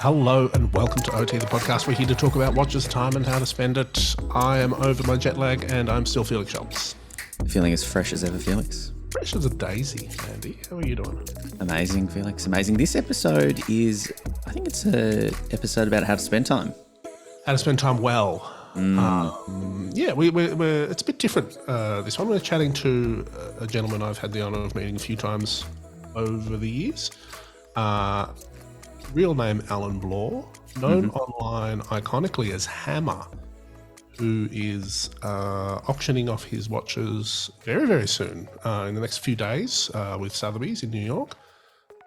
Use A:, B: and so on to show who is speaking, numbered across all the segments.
A: Hello and welcome to OT, the podcast. We're here to talk about watches, time and how to spend it. I am over my jet lag and I'm still Felix Schultz.
B: Feeling as fresh as ever, Felix.
A: Fresh as a daisy, Andy. How are you doing?
B: Amazing, Felix. Amazing. This episode is, I think it's an episode about how to spend time.
A: How to spend time well. We're it's a bit different. This one we're chatting to a gentleman I've had the honour of meeting a few times over the years. Real name Alan Bloore, known online iconically as Hammer, who is auctioning off his watches very, very soon, in the next few days, with Sotheby's in New York.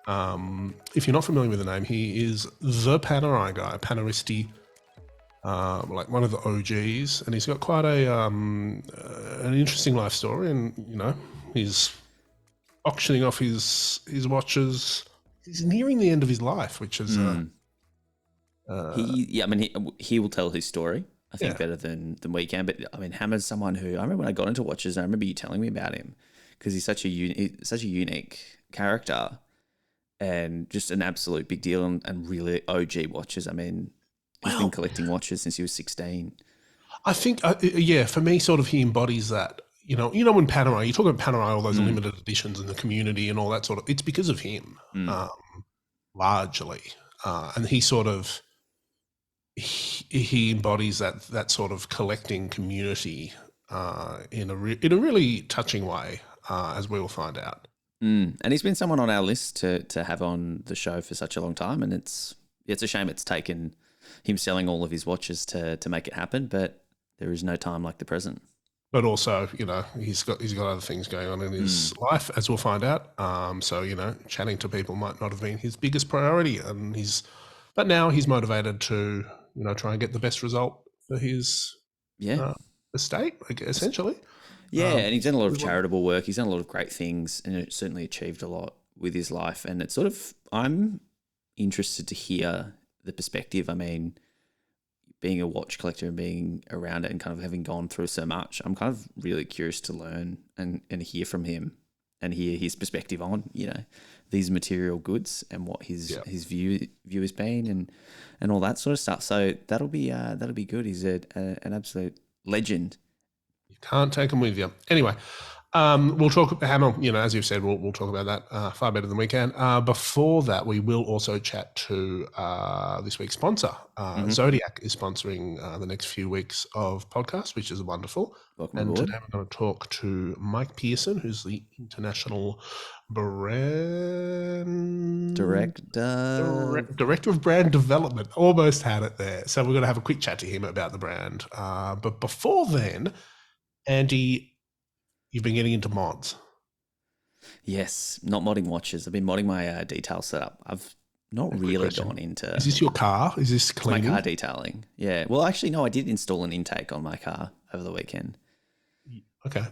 A: If you're not familiar with the name, he is the Panerai guy, Paneristi, like one of the OGs, and he's got quite an interesting life story, and, you know, he's auctioning off his watches. He's nearing the end of his life, which is...
B: he will tell his story, I think, better than we can. But, I mean, Hammer's someone who... I remember when I got into watches, I remember you telling me about him because he's such a unique character and just an absolute big deal and really OG watches. I mean, he's been collecting watches since he was 16.
A: I think, for me, sort of he embodies that. You know, when Panerai, you talk about Panerai, all those limited editions in the community and all that sort of, it's because of him, largely. And he sort of, he embodies that sort of collecting community in a really touching way, as we will find out.
B: And he's been someone on our list to have on the show for such a long time. And it's a shame it's taken him selling all of his watches to make it happen, but there is no time like the present.
A: But also, you know, he's got other things going on in his life, as we'll find out. So, you know, chatting to people might not have been his biggest priority, but now he's motivated to, you know, try and get the best result for his estate, essentially.
B: Yeah, and he's done a lot of charitable work. He's done a lot of great things, and certainly achieved a lot with his life. And it's sort of, I'm interested to hear the perspective. I mean, being a watch collector and being around it and kind of having gone through so much, I'm kind of really curious to learn and hear from him and hear his perspective on, you know, these material goods and what his view has been and all that sort of stuff. So that'll be good. He's an absolute legend.
A: You can't take him with you. Anyway, we'll talk about Hammer, you know, as you've said, we'll talk about that far better than we can. Before that, we will also chat to this week's sponsor. Zodiac is sponsoring the next few weeks of podcasts, which is wonderful.
B: Welcome
A: and
B: aboard.
A: Today we're going to talk to Mike Pearson, who's the International Brand... Director of Brand Development. Almost had it there. So we're going to have a quick chat to him about the brand. But before then, Andy... You've been getting into mods.
B: Yes, not modding watches. I've been modding my detail setup. I've not really gone into...
A: Is this your car? Is this cleaning?
B: My car detailing. Yeah. Well, actually, no, I did install an intake on my car over the weekend.
A: Okay.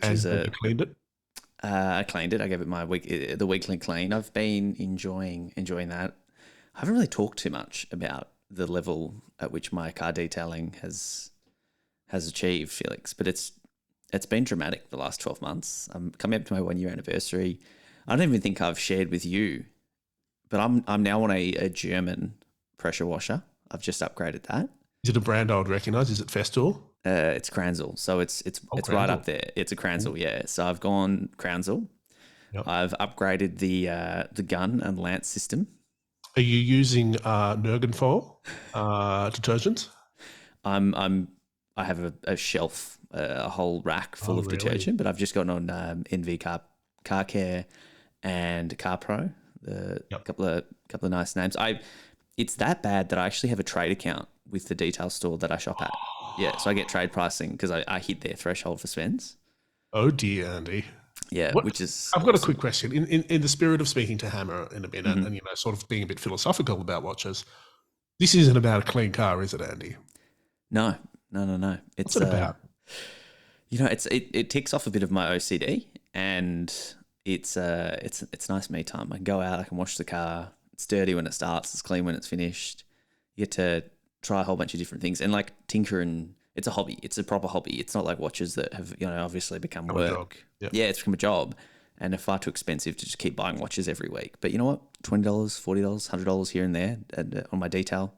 B: Have you
A: cleaned it?
B: I cleaned it. I gave it the weekly clean. I've been enjoying that. I haven't really talked too much about the level at which my car detailing has achieved, Felix, but it's been dramatic the last 12 months. I'm coming up to my 1-year anniversary. I don't even think I've shared with you, but I'm now on a German pressure washer. I've just upgraded that.
A: Is it a brand I would recognise? Is it Festool?
B: It's Kranzel. So it's right up there. It's a Kranzel, yeah. So I've gone Kranzel. Yep. I've upgraded the gun and lance system.
A: Are you using Nergenfoil detergents?
B: I have a shelf, a whole rack full of detergent, but I've just gotten on NV Car Care and Car Pro, couple of nice names. It's that bad that I actually have a trade account with the detail store that I shop at. Yeah, so I get trade pricing because I hit their threshold for spends.
A: Oh dear, Andy.
B: Yeah,
A: I've got a quick question. In the spirit of speaking to Hammer in a bit and, you know, sort of being a bit philosophical about watches, this isn't about a clean car, is it, Andy?
B: No.
A: What's it about?
B: You know, it ticks off a bit of my OCD, and it's nice me time. I can go out, I can wash the car. It's dirty when it starts, it's clean when it's finished. You get to try a whole bunch of different things and like tinker, and it's a hobby. It's a proper hobby. It's not like watches that have, you know, obviously become work.
A: Yep.
B: Yeah, it's become a job. and they're far too expensive to just keep buying watches every week. But you know what? $20, $40, $100 here and there on my detail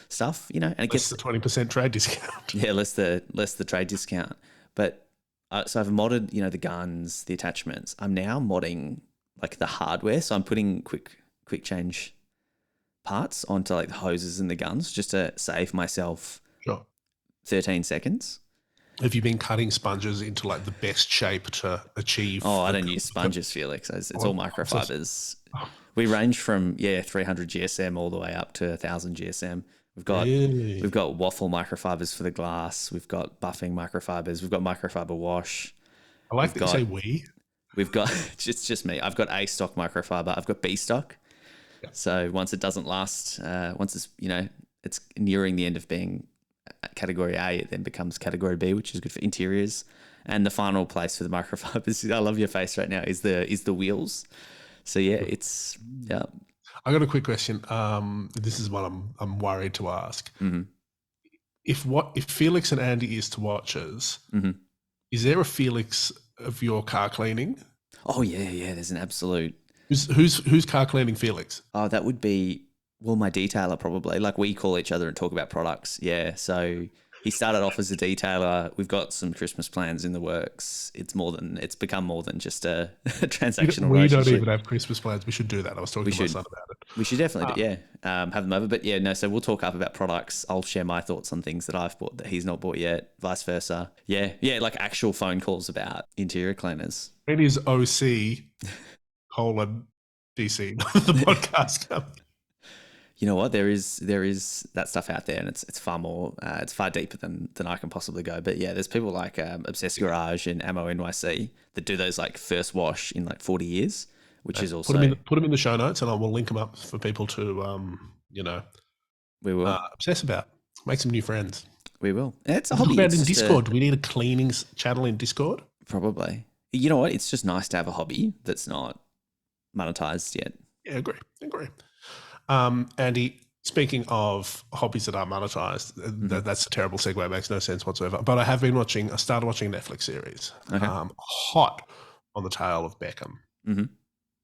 B: stuff, you know, and it
A: Less
B: gets
A: the 20% trade discount.
B: yeah, less the trade discount. But so I've modded, you know, the guns, the attachments. I'm now modding like the hardware. So I'm putting quick change parts onto like the hoses and the guns just to save myself
A: Sure.
B: 13 seconds.
A: Have you been cutting sponges into like the best shape to achieve?
B: Oh, I don't use sponges, Felix. It's all microfibers.
A: Oh.
B: We range from 300 GSM all the way up to 1000 GSM. We've got waffle microfibers for the glass. We've got buffing microfibers. We've got microfiber wash.
A: I like that you say we.
B: We've got it's just me. I've got A stock microfiber. I've got B stock. Yeah. So once it doesn't last, once it's it's nearing the end of being category A, it then becomes category B, which is good for interiors. And the final place for the microfibers, I love your face right now, is the wheels. So it's
A: I got a quick question. This is what I'm worried to ask.
B: Mm-hmm.
A: If Felix and Andy is to watches,
B: mm-hmm.
A: is there a Felix of your car cleaning?
B: Oh yeah. There's an absolute.
A: Who's car cleaning Felix?
B: Oh, that would be my detailer probably. Like we call each other and talk about products. Yeah. So he started off as a detailer. We've got some Christmas plans in the works. It's become more than just a transactional relationship.
A: We don't even have Christmas plans. We should do that. I was talking to my son about it.
B: We should definitely have them over. But so we'll talk up about products. I'll share my thoughts on things that I've bought that he's not bought yet, vice versa. Yeah, like actual phone calls about interior cleaners.
A: It is OC DC, the podcast company.
B: You know what? There is that stuff out there, and it's far more, it's far deeper than I can possibly go. But yeah, there's people like Obsessed Garage and Ammo NYC that do those like first wash in like 40 years, which is also
A: put them in the show notes, and I will link them up for people to
B: we will
A: obsess about, make some new friends.
B: We will. It's a hobby.
A: About in Discord. Do we need a cleaning channel in Discord?
B: Probably. You know what? It's just nice to have a hobby that's not monetized yet.
A: Yeah, agree. Andy, speaking of hobbies that are monetized, that's a terrible segue. It makes no sense whatsoever. But I started watching a Netflix series.
B: Okay.
A: Hot on the tail of Beckham.
B: Mm-hmm.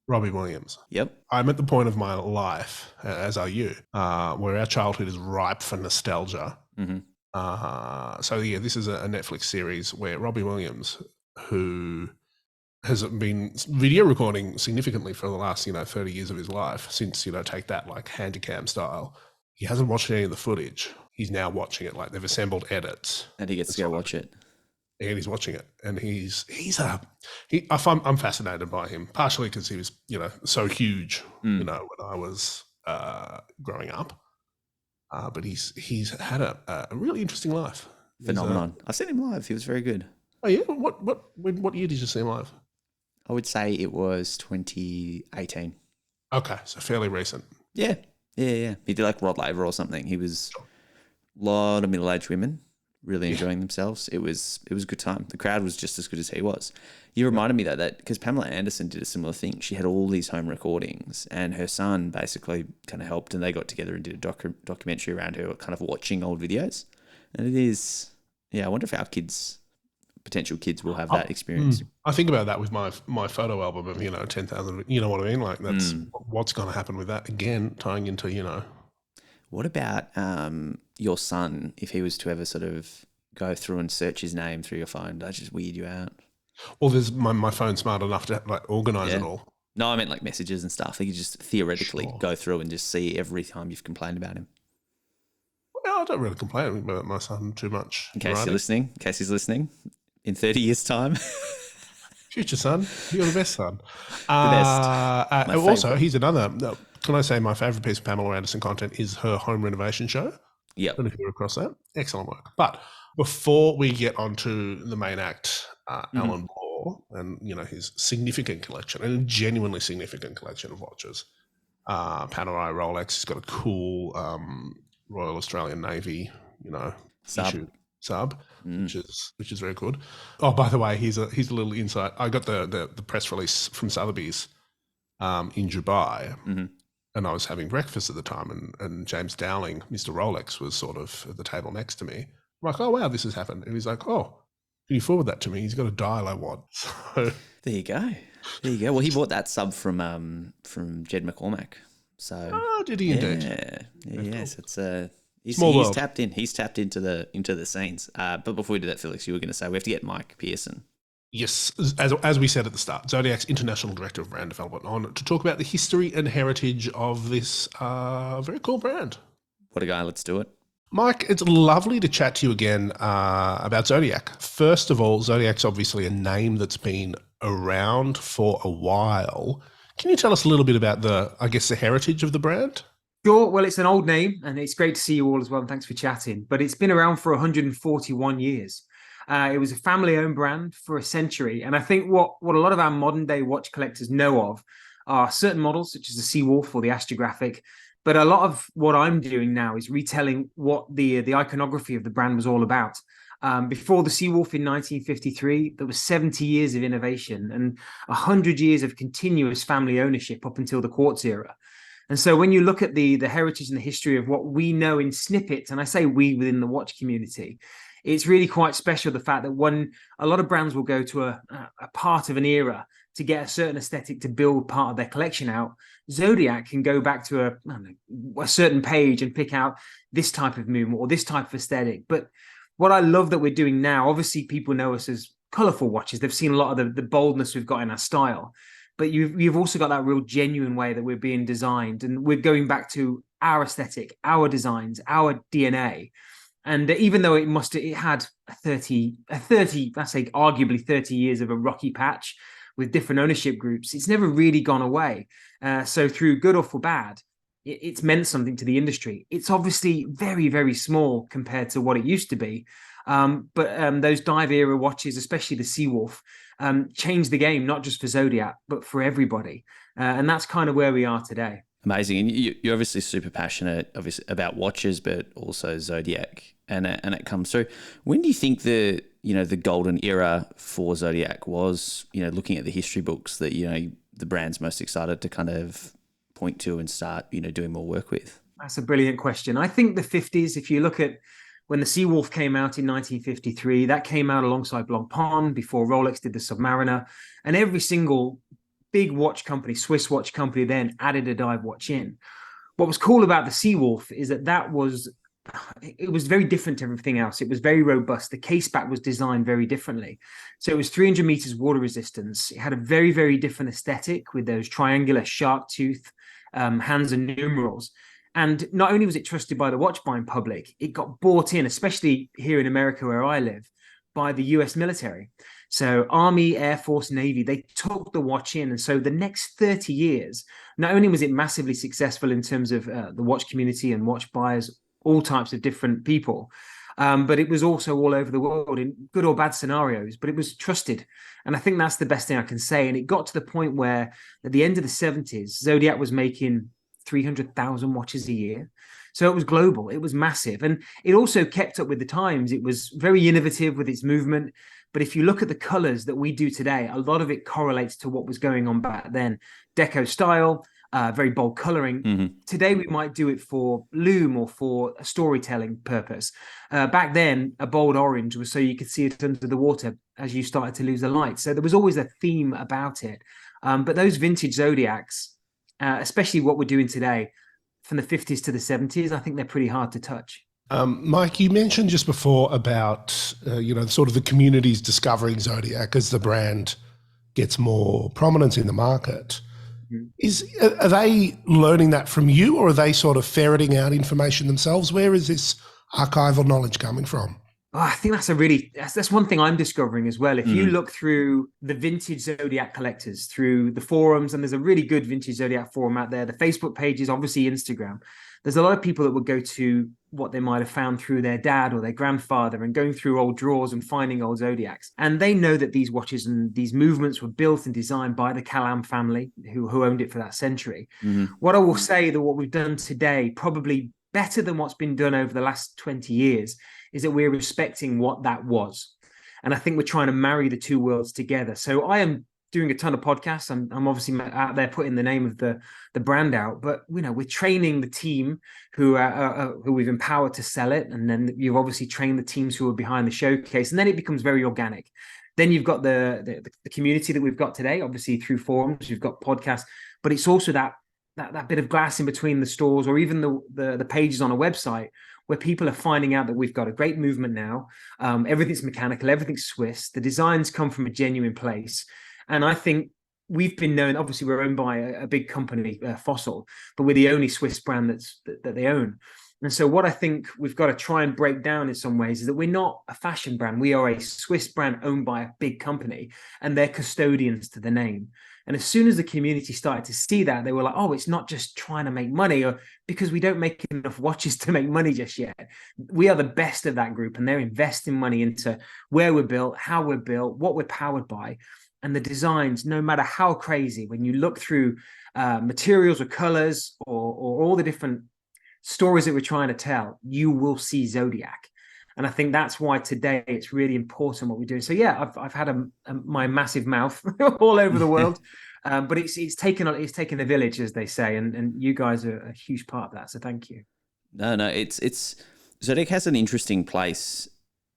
A: Robbie Williams.
B: Yep.
A: I'm at the point of my life, as are you, where our childhood is ripe for nostalgia.
B: Mm-hmm.
A: So this is a Netflix series where Robbie Williams, who has been video recording significantly for the last 30 years of his life, since take that like Handycam style. He hasn't watched any of the footage. He's now watching it. Like they've assembled edits,
B: and he gets to go watch it.
A: And he's watching it, and I'm fascinated by him, partially because he was so huge when I was growing up. But he's had a really interesting life.
B: Phenomenon. I've seen him live. He was very good.
A: Oh yeah. What year did you see him live?
B: I would say it was 2018.
A: Okay, so fairly recent.
B: Yeah. He did like Rod Laver or something. He was a lot of middle-aged women really enjoying themselves. It was a good time. The crowd was just as good as he was. You reminded me though that because Pamela Anderson did a similar thing. She had all these home recordings, and her son basically kind of helped, and they got together and did a documentary around her, kind of watching old videos. And it is, I wonder if our potential kids will have that experience.
A: I think about that with my photo album of 10,000. You know what I mean? Like that's what's going to happen with that again, tying into
B: What about your son? If he was to ever sort of go through and search his name through your phone, does that just weird you out?
A: Well, there's my phone's smart enough to like organize it all.
B: No, I meant like messages and stuff. He could just theoretically go through and just see every time you've complained about him.
A: Well, I don't really complain about my son too much.
B: In case he's listening. In 30 years' time.
A: Future son, you're the best son.
B: The best.
A: Also, here's another. Can I say my favourite piece of Pamela Anderson content is her home renovation show?
B: Yep.
A: I don't know if you're across that. Excellent work. But before we get onto the main act, Alan Bloore and his significant collection, and a genuinely significant collection of watches. Panerai Rolex. He's got a cool Royal Australian Navy, sub, which is very good. Oh, by the way, here's a little insight. I got the press release from Sotheby's in Dubai, and I was having breakfast at the time, and James Dowling, Mr. Rolex, was sort of at the table next to me. I'm like, oh wow, this has happened, and he's like, oh, Can you forward that to me? He's got a dial I want. So
B: There you go. There you go. Well, he bought that sub from Jed McCormack. So
A: did he indeed?
B: Yes,
A: Cool.
B: it's
A: Small
B: he's
A: world.
B: tapped in. He's tapped into the scenes. But before we do that, Felix, you were going to say we have to get Mike Pearson.
A: Yes, as we said at the start, Zodiac's International Director of Brand Development, on to talk about the history and heritage of this very cool brand.
B: What a guy. Let's do it.
A: Mike, it's lovely to chat to you again about Zodiac. First of all, Zodiac's obviously a name that's been around for a while. Can you tell us a little bit about the heritage of the brand?
C: Sure. Well, it's an old name, and it's great to see you all as well. And thanks for chatting. But it's been around for 141 years. It was a family-owned brand for a century. And I think what a lot of our modern-day watch collectors know of are certain models, such as the Seawolf or the Astrographic. But a lot of what I'm doing now is retelling what the iconography of the brand was all about. Before the Seawolf in 1953, there was 70 years of innovation and 100 years of continuous family ownership up until the Quartz era. And so when you look at the heritage and the history of what we know in snippets, and I say we within the watch community, it's really quite special, the fact that when a lot of brands will go to a part of an era to get a certain aesthetic to build part of their collection out, Zodiac can go back to a certain page and pick out this type of movement or this type of aesthetic. But what I love that we're doing now, obviously people know us as colourful watches. They've seen a lot of the boldness we've got in our style. But you've also got that real genuine way that we're being designed. And we're going back to our aesthetic, our designs, our DNA. And even though it had I say arguably 30 years of a rocky patch with different ownership groups, it's never really gone away. So through good or for bad, it's meant something to the industry. It's obviously very, very small compared to what it used to be. But those dive era watches, especially the Seawolf, changed the game, not just for Zodiac, but for everybody. And that's kind of where we are today.
B: Amazing. And you're obviously super passionate about watches, but also Zodiac, and it comes through. When do you think the golden era for Zodiac was, looking at the history books, that, the brand's most excited to kind of point to and start, doing more work with?
C: That's a brilliant question. I think the 50s, if you look at when the Seawolf came out in 1953, that came out alongside Blancpain before Rolex did the Submariner. And every single big watch company, Swiss watch company, then added a dive watch in. What was cool about the Seawolf is that was very different to everything else. It was very robust. The case back was designed very differently. So it was 300 meters water resistance. It had a very, very different aesthetic with those triangular shark tooth hands and numerals. And not only was it trusted by the watch buying public, it got bought in, especially here in America where I live, by the US military. So Army, Air Force, Navy, they took the watch in. And so the next 30 years, not only was it massively successful in terms of the watch community and watch buyers, all types of different people, but it was also all over the world in good or bad scenarios, but it was trusted. And I think that's the best thing I can say. And it got to the point where at the end of the 70s, Zodiac was making 300,000 watches a year. So it was global, it was massive. And it also kept up with the times. It was very innovative with its movement. But if you look at the colors that we do today, a lot of it correlates to what was going on back then. Deco style, very bold coloring. Mm-hmm. Today, we might do it for loom or for a storytelling purpose. Back then, a bold orange was so you could see it under the water as you started to lose the light. So there was always a theme about it. But those vintage Zodiacs, especially what we're doing today, from the 50s to the 70s, I think they're pretty hard to touch.
A: Mike, you mentioned just before about, sort of the communities discovering Zodiac as the brand gets more prominence in the market. Mm-hmm. Are they learning that from you, or are they sort of ferreting out information themselves? Where is this archival knowledge coming from?
C: Oh, I think that's one thing I'm discovering as well. If you look through the vintage Zodiac collectors, through the forums, and there's a really good vintage Zodiac forum out there, the Facebook pages, obviously Instagram, there's a lot of people that would go to what they might have found through their dad or their grandfather and going through old drawers and finding old Zodiacs. And they know that these watches and these movements were built and designed by the Calam family who owned it for that century. Mm-hmm. What I will say that what we've done today, probably better than what's been done over the last 20 years, is that we're respecting what that was. And I think we're trying to marry the two worlds together. So I am doing a ton of podcasts. I'm obviously out there putting the name of the brand out, but we're training the team who we've empowered to sell it, and then you've obviously trained the teams who are behind the showcase, and then it becomes very organic. Then you've got the community that we've got today, obviously through forums, you've got podcasts, but it's also that bit of glass in between the stores, or even the pages on a website, where people are finding out that we've got a great movement now. Everything's mechanical, everything's Swiss. The designs come from a genuine place. And I think we've been known, obviously we're owned by a big company, Fossil, but we're the only Swiss brand that they own. And so what I think we've got to try and break down in some ways is that we're not a fashion brand. We are a Swiss brand owned by a big company, and they're custodians to the name. And as soon as the community started to see that, they were like, oh, it's not just trying to make money, or because we don't make enough watches to make money just yet. We are the best of that group, and they're investing money into where we're built, how we're built, what we're powered by. And the designs, no matter how crazy, when you look through materials or colors or all the different stories that we're trying to tell, you will see Zodiac. And I think that's why today it's really important what we're doing. So yeah, I've had my massive mouth all over the world, but it's taken a village, as they say, and you guys are a huge part of that. So thank you.
B: No, it's Zodiac has an interesting place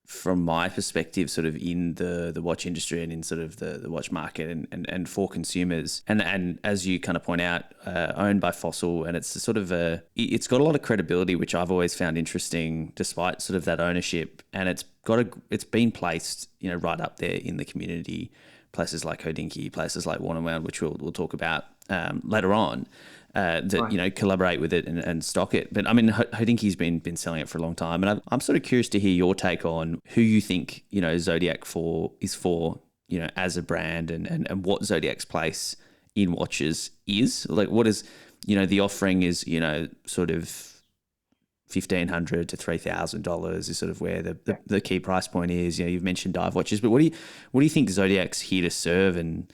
B: from my perspective, sort of in the watch industry and in sort of the watch market and for consumers. And as you kind of point out, owned by Fossil, and it's sort of it's got a lot of credibility, which I've always found interesting, despite sort of that ownership. And it's been placed, right up there in the community, places like Hodinkee, places like Warnerwound, which we'll talk about later on. That collaborate with it and stock it. But I mean, Hodinkee's been selling it for a long time, and I'm sort of curious to hear your take on who you think Zodiac is for as a brand, and what Zodiac's place in watches is. Like, what is the offering is sort of $1,500 to $3,000 is sort of where the key price point is. You've mentioned dive watches, but what do you think Zodiac's here to serve, and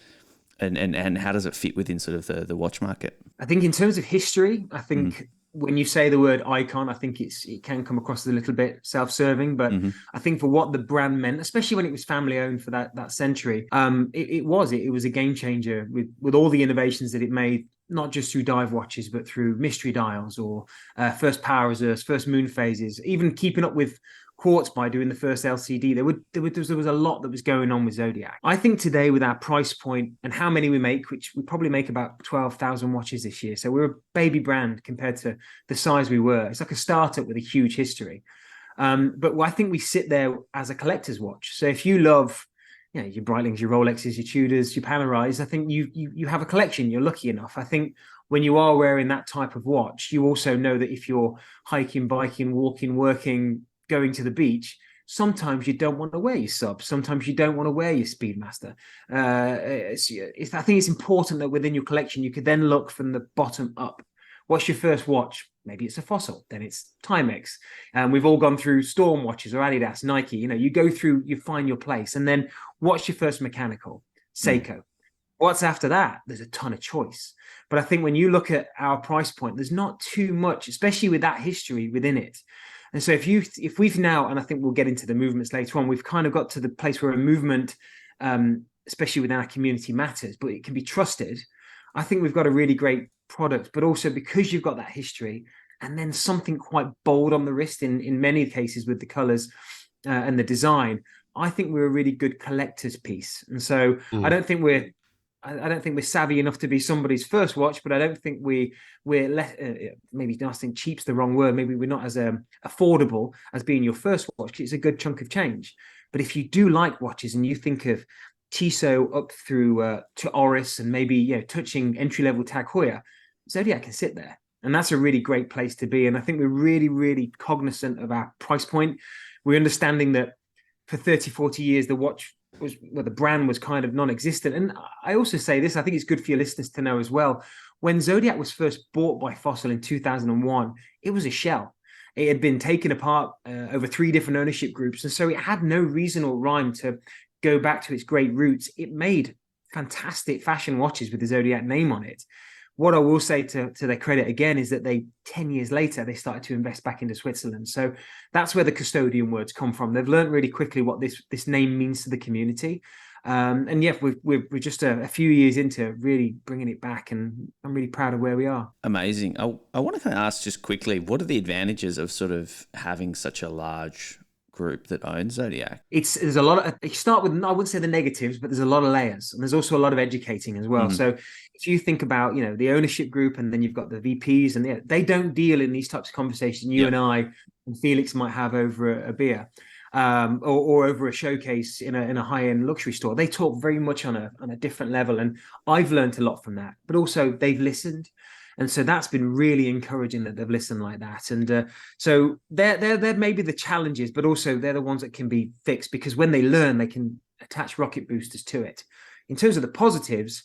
B: how does it fit within sort of the watch market?
C: I think in terms of history, I think when you say the word icon, I think it can come across as a little bit self-serving, but I think for what the brand meant, especially when it was family owned for that century, it was a game changer with all the innovations that it made, not just through dive watches, but through mystery dials or first power reserves, first moon phases, even keeping up with quartz by doing the first LCD. There was a lot that was going on with Zodiac. I think today, with our price point and how many we make, which we probably make about 12,000 watches this year, so we're a baby brand compared to the size we were. It's like a startup with a huge history. But I think we sit there as a collector's watch. So if you love your Breitlings, your Rolexes, your Tudors, your Panerais, I think you have a collection. You're lucky enough. I think when you are wearing that type of watch, you also know that if you're hiking, biking, walking, working, going to the beach, sometimes you don't want to wear your sub. Sometimes you don't want to wear your Speedmaster. I think it's important that within your collection, you could then look from the bottom up. What's your first watch? Maybe it's a Fossil, then it's Timex. We've all gone through Storm watches or Adidas, Nike. You go through, you find your place. And then what's your first mechanical? Seiko. What's after that? There's a ton of choice. But I think when you look at our price point, there's not too much, especially with that history within it. And so if we've now, and I think we'll get into the movements later on, we've kind of got to the place where a movement, especially within our community, matters, but it can be trusted. I think we've got a really great product, but also because you've got that history and then something quite bold on the wrist in many cases with the colors and the design, I think we're a really good collector's piece. And so I don't think we're savvy enough to be somebody's first watch, but I don't think we're maybe I think cheap's the wrong word. Maybe we're not as affordable as being your first watch, because it's a good chunk of change. But if you do like watches and you think of Tissot up through to Oris and maybe touching entry-level Tag Heuer, Zodiac can sit there. And that's a really great place to be. And I think we're really, really cognizant of our price point. We're understanding that for 30, 40 years, the brand was kind of non-existent. And I also say this, I think it's good for your listeners to know as well. When Zodiac was first bought by Fossil in 2001, it was a shell. It had been taken apart over 3 different ownership groups. And so it had no reason or rhyme to go back to its great roots. It made fantastic fashion watches with the Zodiac name on it. What I will say to their credit again is that 10 years later, they started to invest back into Switzerland. So that's where the custodian words come from. They've learned really quickly what this name means to the community. And yeah, we're just a few years into really bringing it back, and I'm really proud of where we are.
B: Amazing. I want to kind of ask just quickly, what are the advantages of sort of having such a large group that owns Zodiac?
C: There's a lot of, you start with, I wouldn't say the negatives, but there's a lot of layers, and there's also a lot of educating as well. So if you think about, the ownership group, and then you've got the VPs, and they don't deal in these types of conversations you and I and Felix might have over a beer, or over a showcase in a high-end luxury store. They talk very much on a different level, and I've learned a lot from that. But also they've listened. And so that's been really encouraging that they've listened like that. And so they're maybe the challenges, but also they're the ones that can be fixed, because when they learn, they can attach rocket boosters to it. In terms of the positives,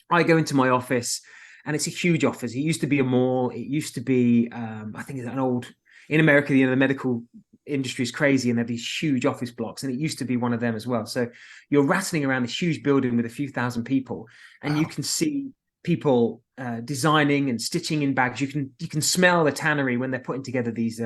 C: I go into my office, and it's a huge office. It used to be a mall. It used to be, I think, an old, in America, the medical industry is crazy, and they have these huge office blocks, and it used to be one of them as well. So you're rattling around this huge building with a few thousand people, and you can see people designing and stitching in bags. You can smell the tannery when they're putting together these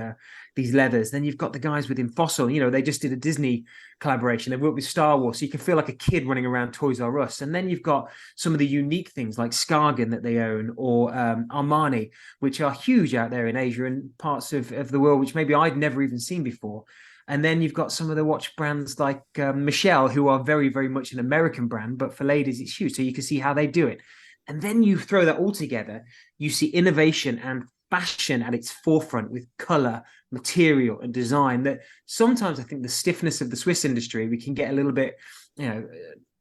C: leathers. Then you've got the guys within Fossil. They just did a Disney collaboration. They worked with Star Wars, so you can feel like a kid running around Toys R Us. And then you've got some of the unique things like Scargan that they own, or Armani, which are huge out there in Asia and parts of the world, which maybe I'd never even seen before. And then you've got some of the watch brands like Michelle, who are very, very much an American brand, but for ladies, it's huge. So you can see how they do it. And then you throw that all together, you see innovation and fashion at its forefront with color, material, and design, that sometimes I think the stiffness of the Swiss industry, we can get a little bit,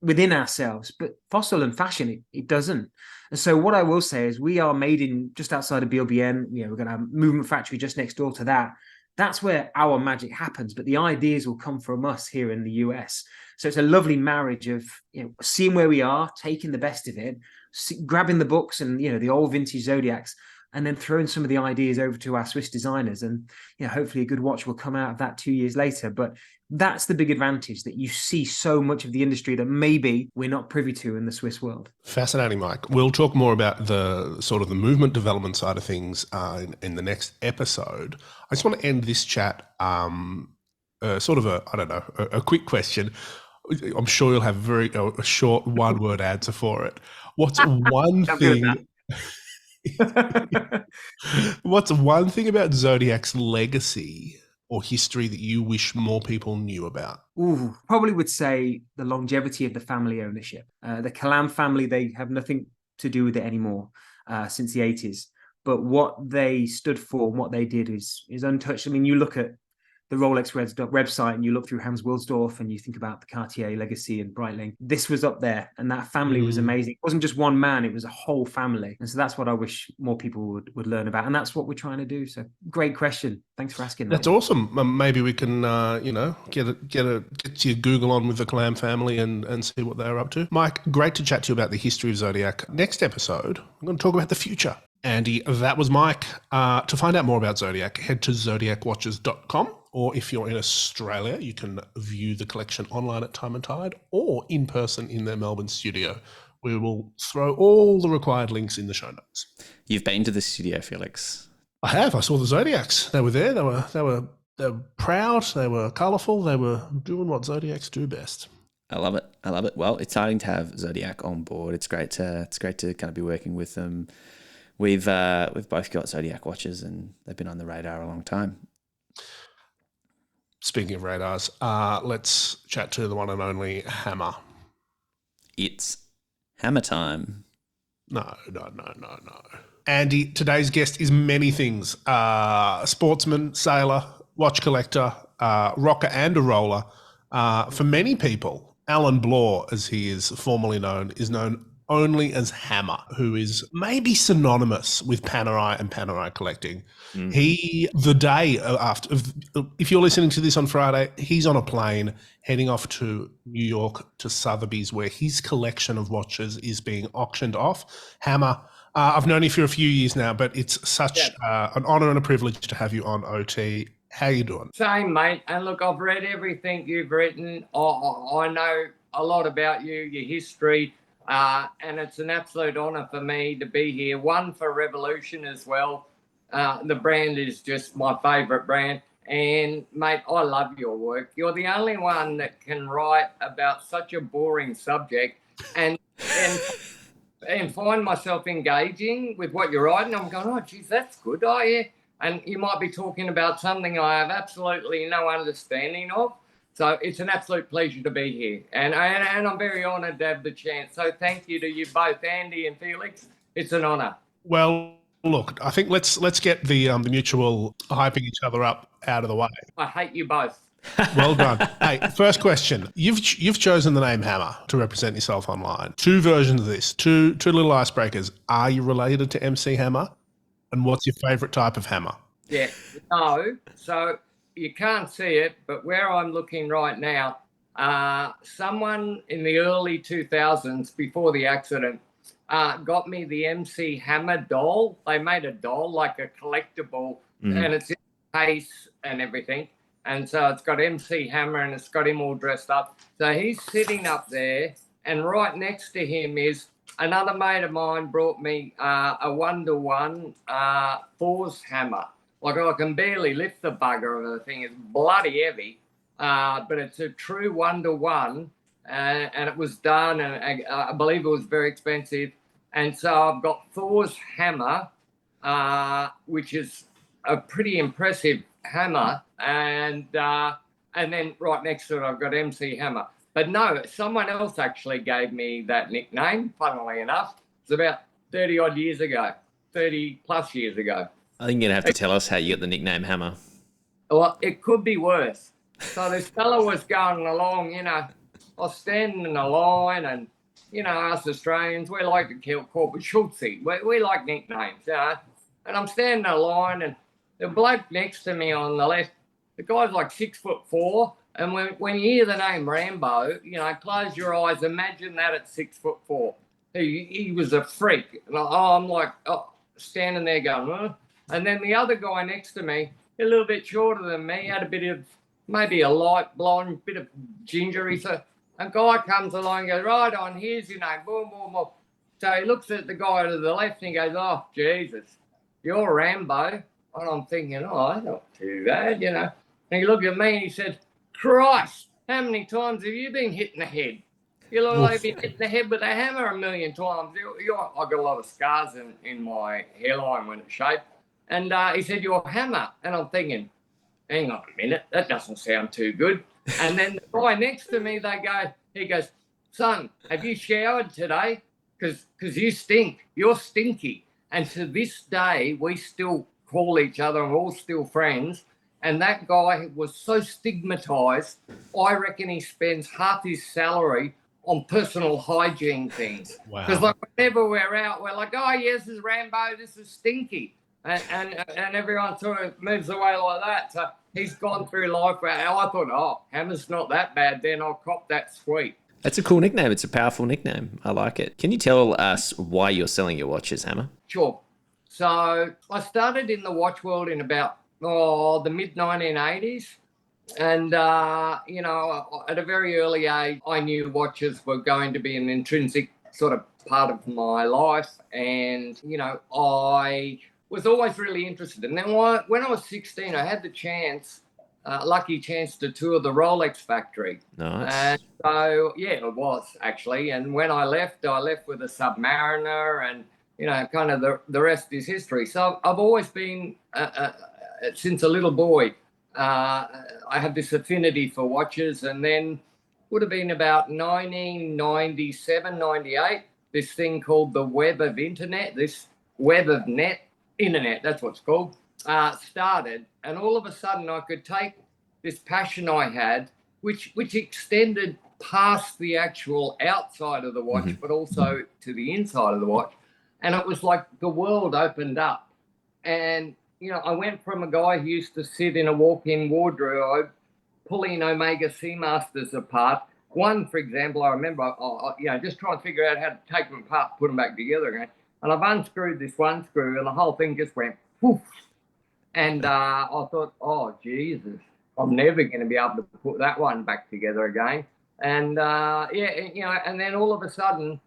C: within ourselves, but Fossil and fashion, it doesn't. And so what I will say is we are made in just outside of BLBN. We're going to have a movement factory just next door to that. That's where our magic happens, but the ideas will come from us here in the US. So it's a lovely marriage of seeing where we are, taking the best of it, grabbing the books and the old vintage Zodiacs, and then throwing some of the ideas over to our Swiss designers, and hopefully a good watch will come out of that 2 years later. But that's the big advantage, that you see so much of the industry that maybe we're not privy to in the Swiss world. Fascinating,
A: Mike. We'll talk more about the sort of the movement development side of things in the next episode. I just want to end this chat sort of a quick question. I'm sure you'll have a short one-word answer for it. What's one thing? What's one thing about Zodiac's legacy or history that you wish more people knew about?
C: Probably would say the longevity of the family ownership. The Kalam family, they have nothing to do with it anymore since the 80s. But what they stood for and what they did is untouched. I mean, you look at the Rolex website and you look through Hans Wilsdorf and you think about the Cartier legacy and Breitling. This was up there, and that family was amazing. It wasn't just one man, it was a whole family. And so that's what I wish more people would learn about. And that's what we're trying to do. So great question. Thanks for asking that.
A: That's awesome. Maybe we can, get your Google on with the Clam family and see what they're up to. Mike, great to chat to you about the history of Zodiac. Next episode, I'm going to talk about the future. Andy, that was Mike. To find out more about Zodiac, head to zodiacwatches.com. Or if you're in Australia, you can view the collection online at Time and Tide or in person in their Melbourne studio. We will throw all the required links in the show notes.
B: You've been to the studio, Felix?
A: I have. I saw the Zodiacs. They were there. They were proud. They were colourful. They were doing what Zodiacs do best.
B: I love it. Well, it's exciting to have Zodiac on board. It's great to kind of be working with them. We've both got Zodiac watches, and they've been on the radar a long time.
A: Speaking of radars, let's chat to the one and only Hammer.
B: It's Hammer time.
A: No. Andy, today's guest is many things. Sportsman, sailor, watch collector, rocker and a roller. For many people, Alan Bloore, as he is formerly known, is known only as Hammer, who is maybe synonymous with Panerai and Panerai collecting. He, the day after, if you're listening to this on Friday, he's on a plane heading off to New York to Sotheby's, where his collection of watches is being auctioned off. Hammer, I've known you for a few years now, but it's such an honour and a privilege to have you on OT. How you doing?
D: Same, mate. And look, I've read everything you've written. I know a lot about you, your history. And it's an absolute honour for me to be here. One, for Revolution as well. The brand is just my favourite brand. And mate, I love your work. You're the only one that can write about such a boring subject and and and find myself engaging with what you're writing. I'm going, oh, geez, that's good. Oh, yeah. And you might be talking about something I have absolutely no understanding of. So it's an absolute pleasure to be here. And I'm very honoured to have the chance. So thank you to you both, Andy and Felix. It's an honour.
A: Well, look, I think let's get the mutual hyping each other up out of the way.
D: I hate you both.
A: Well done. Hey, first question. You've chosen the name Hammer to represent yourself online. Two versions of this, two little icebreakers. Are you related to MC Hammer? And what's your favourite type of hammer?
D: Yeah, no. So you can't see it, but where I'm looking right now, someone in the early 2000s, before the accident, got me the MC Hammer doll. They made a doll, like a collectible, and it's in a case and everything. And so it's got MC Hammer and it's got him all dressed up. So he's sitting up there, and right next to him is another mate of mine brought me a 1-to-1 Thor's hammer. Like, I can barely lift the bugger of the thing. It's bloody heavy, but it's a true 1-to-1, and it was done, and I believe it was very expensive. And so I've got Thor's hammer, which is a pretty impressive hammer, and then right next to it I've got MC Hammer. But no, someone else actually gave me that nickname, funnily enough. It's about 30 odd years ago, 30 plus years ago.
B: I think you're going to have to tell us how you got the nickname Hammer.
D: Well, it could be worse. So this fella was going along, I was standing in a line, and, us Australians, we like to call it Schultzy. We like nicknames, And I'm standing in a line, and the bloke next to me on the left, the guy's like 6'4", and when you hear the name Rambo, close your eyes, imagine that at 6'4". He was a freak. And I'm like, standing there going, huh? And then the other guy next to me, a little bit shorter than me, had a bit of, maybe a light blonde, bit of gingery. So a guy comes along and goes, right on, here's your name, boom, boom, boom. So he looks at the guy to the left and he goes, oh, Jesus, you're Rambo. And I'm thinking, that's not too bad, And he looked at me and he said, Christ, how many times have you been hit in the head? You look like you've been hit in the head with a hammer a million times. I've got a lot of scars in my hairline when it's shaved. And he said, you're a hammer. And I'm thinking, hang on a minute, that doesn't sound too good. And then the guy next to me, he goes, son, have you showered today? Because you stink. You're stinky. And to this day, we still call each other, and we're all still friends. And that guy was so stigmatized, I reckon he spends half his salary on personal hygiene things. Because whenever we're out, we're like, oh, yes, this is Rambo, this is Stinky. And everyone sort of moves away like that. So he's gone through life where I thought, Hammer's not that bad, then I'll cop that sweet.
B: That's a cool nickname. It's a powerful nickname. I like it. Can you tell us why you're selling your watches, Hammer?
D: Sure. So I started in the watch world in about the mid-1980s. And, at a very early age, I knew watches were going to be an intrinsic sort of part of my life. And, I was always really interested. And then when I was 16, I had the lucky chance to tour the Rolex factory.
B: Nice.
D: And so, yeah, it was actually. And when I left with a Submariner, and, kind of the rest is history. So I've always been, since a little boy, I have this affinity for watches. And then would have been about 1997, 98, this thing called the Web of Internet, this Web of Internet, that's what it's called, started. And all of a sudden I could take this passion I had, which extended past the actual outside of the watch, but also to the inside of the watch. And it was like the world opened up. And, I went from a guy who used to sit in a walk-in wardrobe pulling Omega Seamasters apart. One, for example, I remember, just trying to figure out how to take them apart, put them back together again. And I've unscrewed this one screw and the whole thing just went poof. And I thought, oh, Jesus, I'm never going to be able to put that one back together again. And, and then all of a sudden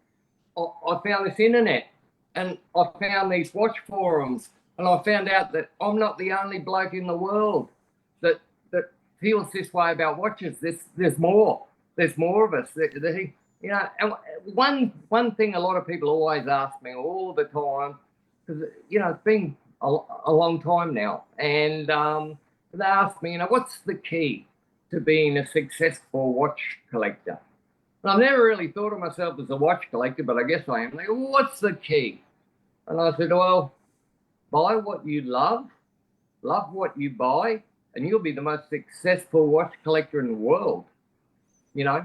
D: I found this internet, and I found these watch forums, and I found out that I'm not the only bloke in the world that feels this way about watches. There's more. There's more of us. You know, and one thing a lot of people always ask me all the time, because you know it's been a long time now, and they ask me, you know, what's the key to being a successful watch collector? And I've never really thought of myself as a watch collector, but I guess I am. They go, well, what's the key? And I said, well, buy what you love what you buy, and you'll be the most successful watch collector in the world. You know,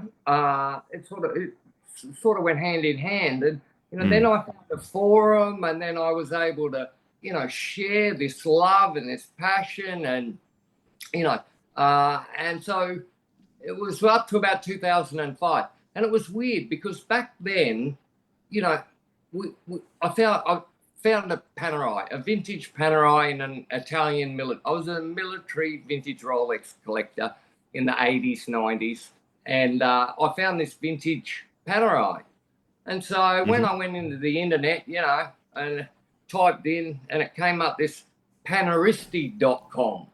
D: it sort of went hand in hand. And, you know, then I found a forum, and then I was able to, you know, share this love and this passion, and, you know, and so it was up to about 2005. And it was weird because back then, you know, I found a Panerai, a vintage Panerai in an Italian military. I was a military vintage Rolex collector in the 80s, 90s. And I found this vintage Panerai. And so when I went into the internet, you know, and typed in, and it came up this Paneristi.com.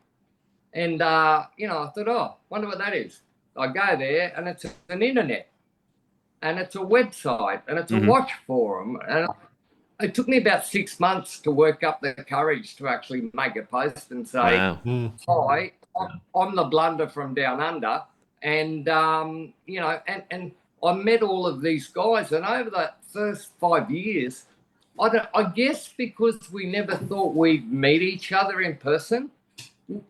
D: And, you know, I thought, oh, wonder what that is. I go there, and it's an internet. And it's a website, and it's a watch forum. And it took me about 6 months to work up the courage to actually make a post and say, hi, I'm the blunder from down under. And, you know, and I met all of these guys. And over that first 5 years, I guess because we never thought we'd meet each other in person,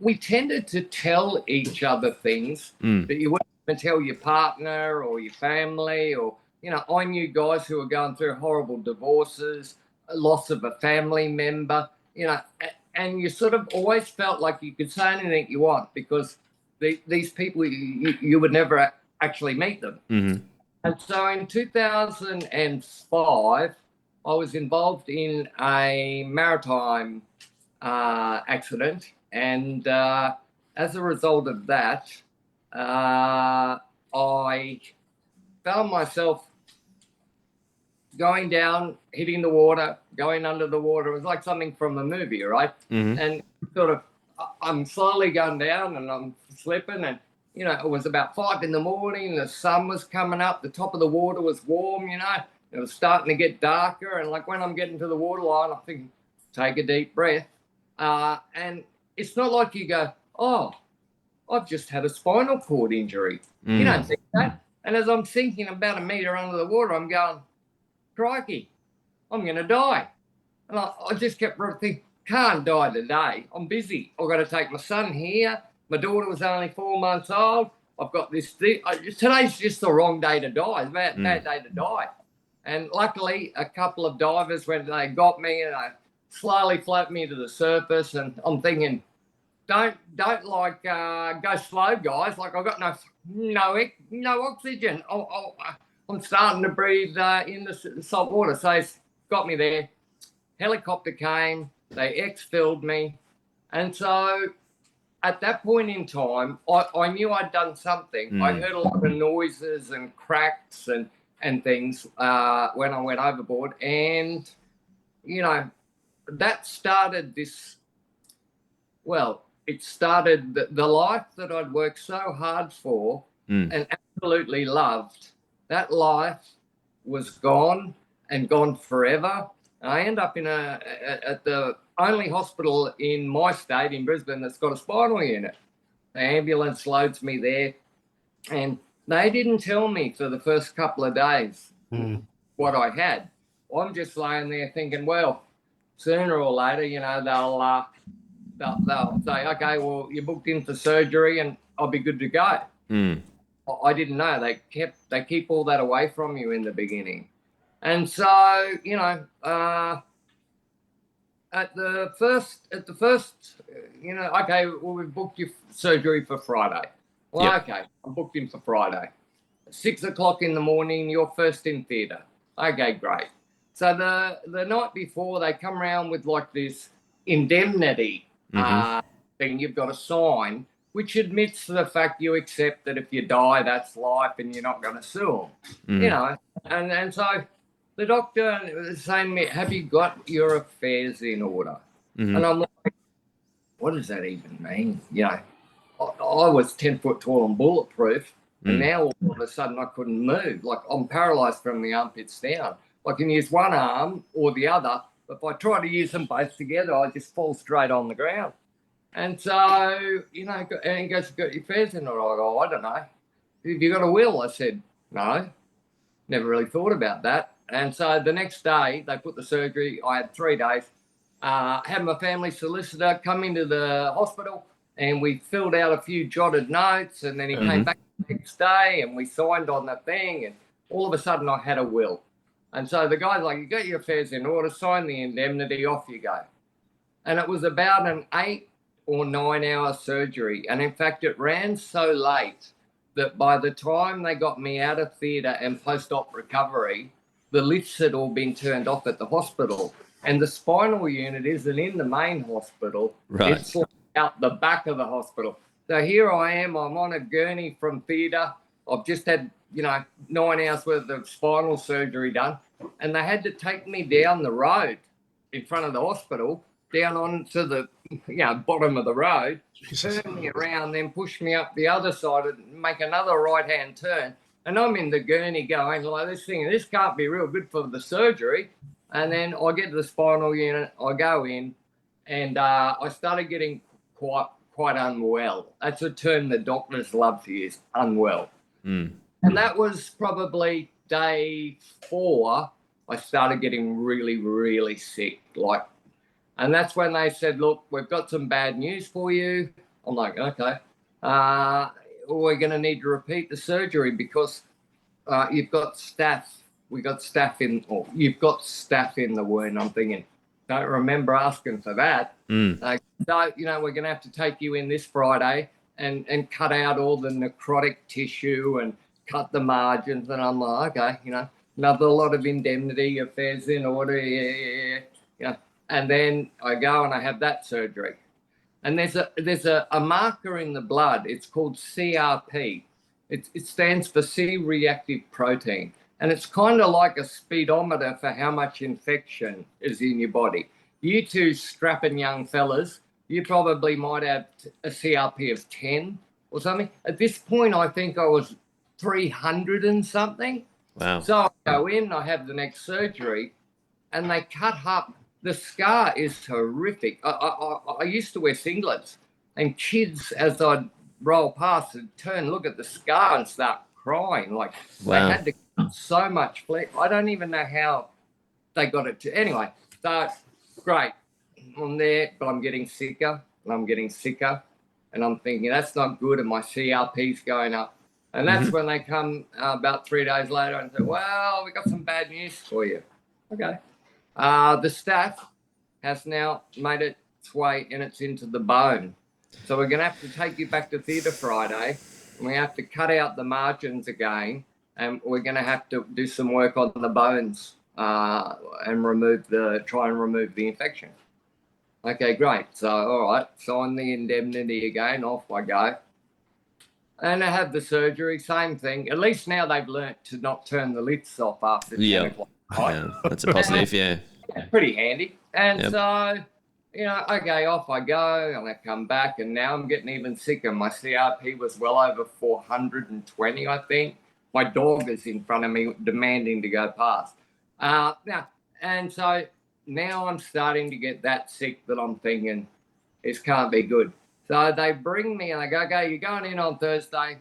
D: we tended to tell each other things that you wouldn't even tell your partner or your family. Or, you know, I knew guys who were going through horrible divorces, loss of a family member, you know, and you sort of always felt like you could say anything you want because these people, you would never actually meet them. And so in 2005, I was involved in a maritime accident. And as a result of that, I found myself going down, hitting the water, going under the water. It was like something from a movie, right? And sort of, I'm slowly going down and I'm slipping. And, you know, it was about 5 a.m. The sun was coming up. The top of the water was warm, you know. It was starting to get darker. And like when I'm getting to the waterline, I'm thinking, take a deep breath. And it's not like you go, oh, I've just had a spinal cord injury. You don't think that. And as I'm sinking about 1 meter under the water, I'm going, crikey, I'm going to die. And I just kept thinking, can't die today. I'm busy. I've got to take my son here. My daughter was only 4 months old. I've got this thing. Today's just the wrong day to die. It's a bad day to die. And luckily, a couple of divers, when they got me, and they slowly float me to the surface. And I'm thinking, don't like go slow, guys. Like I've got no oxygen. I'm starting to breathe in the salt water. So it's got me there. Helicopter came. They exfilled me. And so at that point in time, I knew I'd done something. I heard a lot of noises and cracks and things when I went overboard. And, you know, that started this, well, it started the life that I'd worked so hard for and absolutely loved. That life was gone and gone forever. And I end up at the only hospital in my state, in Brisbane, that's got a spinal unit. The ambulance loads me there. And they didn't tell me for the first couple of days what I had. I'm just laying there thinking, well, sooner or later, you know, they'll say, okay, well, you're booked in for surgery and I'll be good to go. I didn't know. They keep all that away from you in the beginning. And so, you know, at the first, you know, okay, well, we've booked your surgery for Friday. Well, okay, I'm booked in for Friday. 6 o'clock in the morning, you're first in theatre. Okay, great. So the night before, they come around with like this indemnity thing you've got to sign, which admits to the fact you accept that if you die, that's life and you're not going to sue them. You know, and so the doctor was saying to me, have you got your affairs in order? And I'm like, what does that even mean? You know, I was 10 foot tall and bulletproof, and now all of a sudden I couldn't move. Like, I'm paralysed from the armpits down. I can use one arm or the other, but if I try to use them both together, I just fall straight on the ground. And so, you know, and he goes, "Got your fares in?" Or I go, "I don't know. Have you got a will?" I said, "No, never really thought about that." And so the next day, they put the surgery. I had 3 days. Had my family solicitor come into the hospital, and we filled out a few jotted notes, and then he came back the next day, and we signed on the thing, and all of a sudden I had a will. And so the guy's like, "You got your affairs in order, sign the indemnity, off you go." And it was about an 8 or 9 hour surgery. And in fact, it ran so late that by the time they got me out of theatre and post-op recovery, the lifts had all been turned off at the hospital. And the spinal unit isn't in the main hospital.
B: Right.
D: It's like out the back of the hospital. So here I am, I'm on a gurney from theatre. I've just had, 9 hours worth of spinal surgery done. And they had to take me down the road in front of the hospital, down onto the bottom of the road, turn me around, then push me up the other side and make another right-hand turn. And I'm in the gurney going like this can't be real good for the surgery. And then I get to the spinal unit, I go in, and I started getting quite unwell. That's a term the doctors love to use, unwell. And that was probably day 4. I started getting really, really sick, and that's when they said, "Look, we've got some bad news for you." I'm like, "Okay, we're going to need to repeat the surgery because you've got staph. You've got staph in the wound." I'm thinking, don't remember asking for that. So, we're going to have to take you in this Friday and cut out all the necrotic tissue and cut the margins. And I'm like, okay, another lot of indemnity, affairs in order, yeah. And then I go and I have that surgery. And there's a marker in the blood. It's called CRP. It stands for C-reactive protein. And it's kind of like a speedometer for how much infection is in your body. You two strapping young fellas, you probably might have a CRP of 10 or something. At this point, I think I was 300 and something.
B: Wow.
D: So I go in, I have the next surgery, and they cut up. The scar is horrific. I used to wear singlets, and kids, as I'd roll past, would turn, look at the scar and start crying. Like, They had to cut so much flesh. I don't even know how they got it to. Anyway, so great. I'm there, but I'm getting sicker, and I'm getting sicker, and I'm thinking, that's not good, and my CRP's going up. And that's when they come about 3 days later and say, "Well, we got some bad news for you." Okay. The staph has now made its way, and it's into the bone. So we're going to have to take you back to theatre Friday, and we have to cut out the margins again, and we're going to have to do some work on the bones and try and remove the infection. Okay, great. So, all right, sign the indemnity again, off I go. And I have the surgery, same thing. At least now they've learnt to not turn the lids off after 10 o'clock.
B: Yeah, that's a positive, yeah.
D: Pretty handy. And so, okay, off I go, and I come back, and now I'm getting even sicker. My CRP was well over 420, I think. My dog is in front of me demanding to go past. And so now I'm starting to get that sick that I'm thinking, this can't be good. So they bring me, and I go, "Okay, you're going in on Thursday."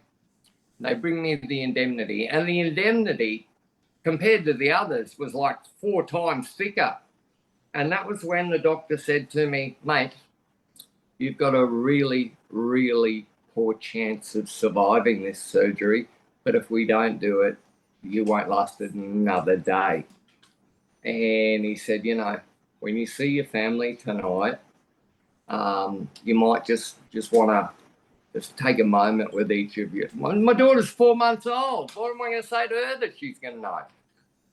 D: They bring me the indemnity, and the indemnity, compared to the others, was like 4 times thicker. And that was when the doctor said to me, "Mate, you've got a really, really poor chance of surviving this surgery. But if we don't do it, you won't last another day." And he said, "When you see your family tonight, you might just want to just take a moment with each of you." My daughter's 4 months old. What am I going to say to her that she's going to know?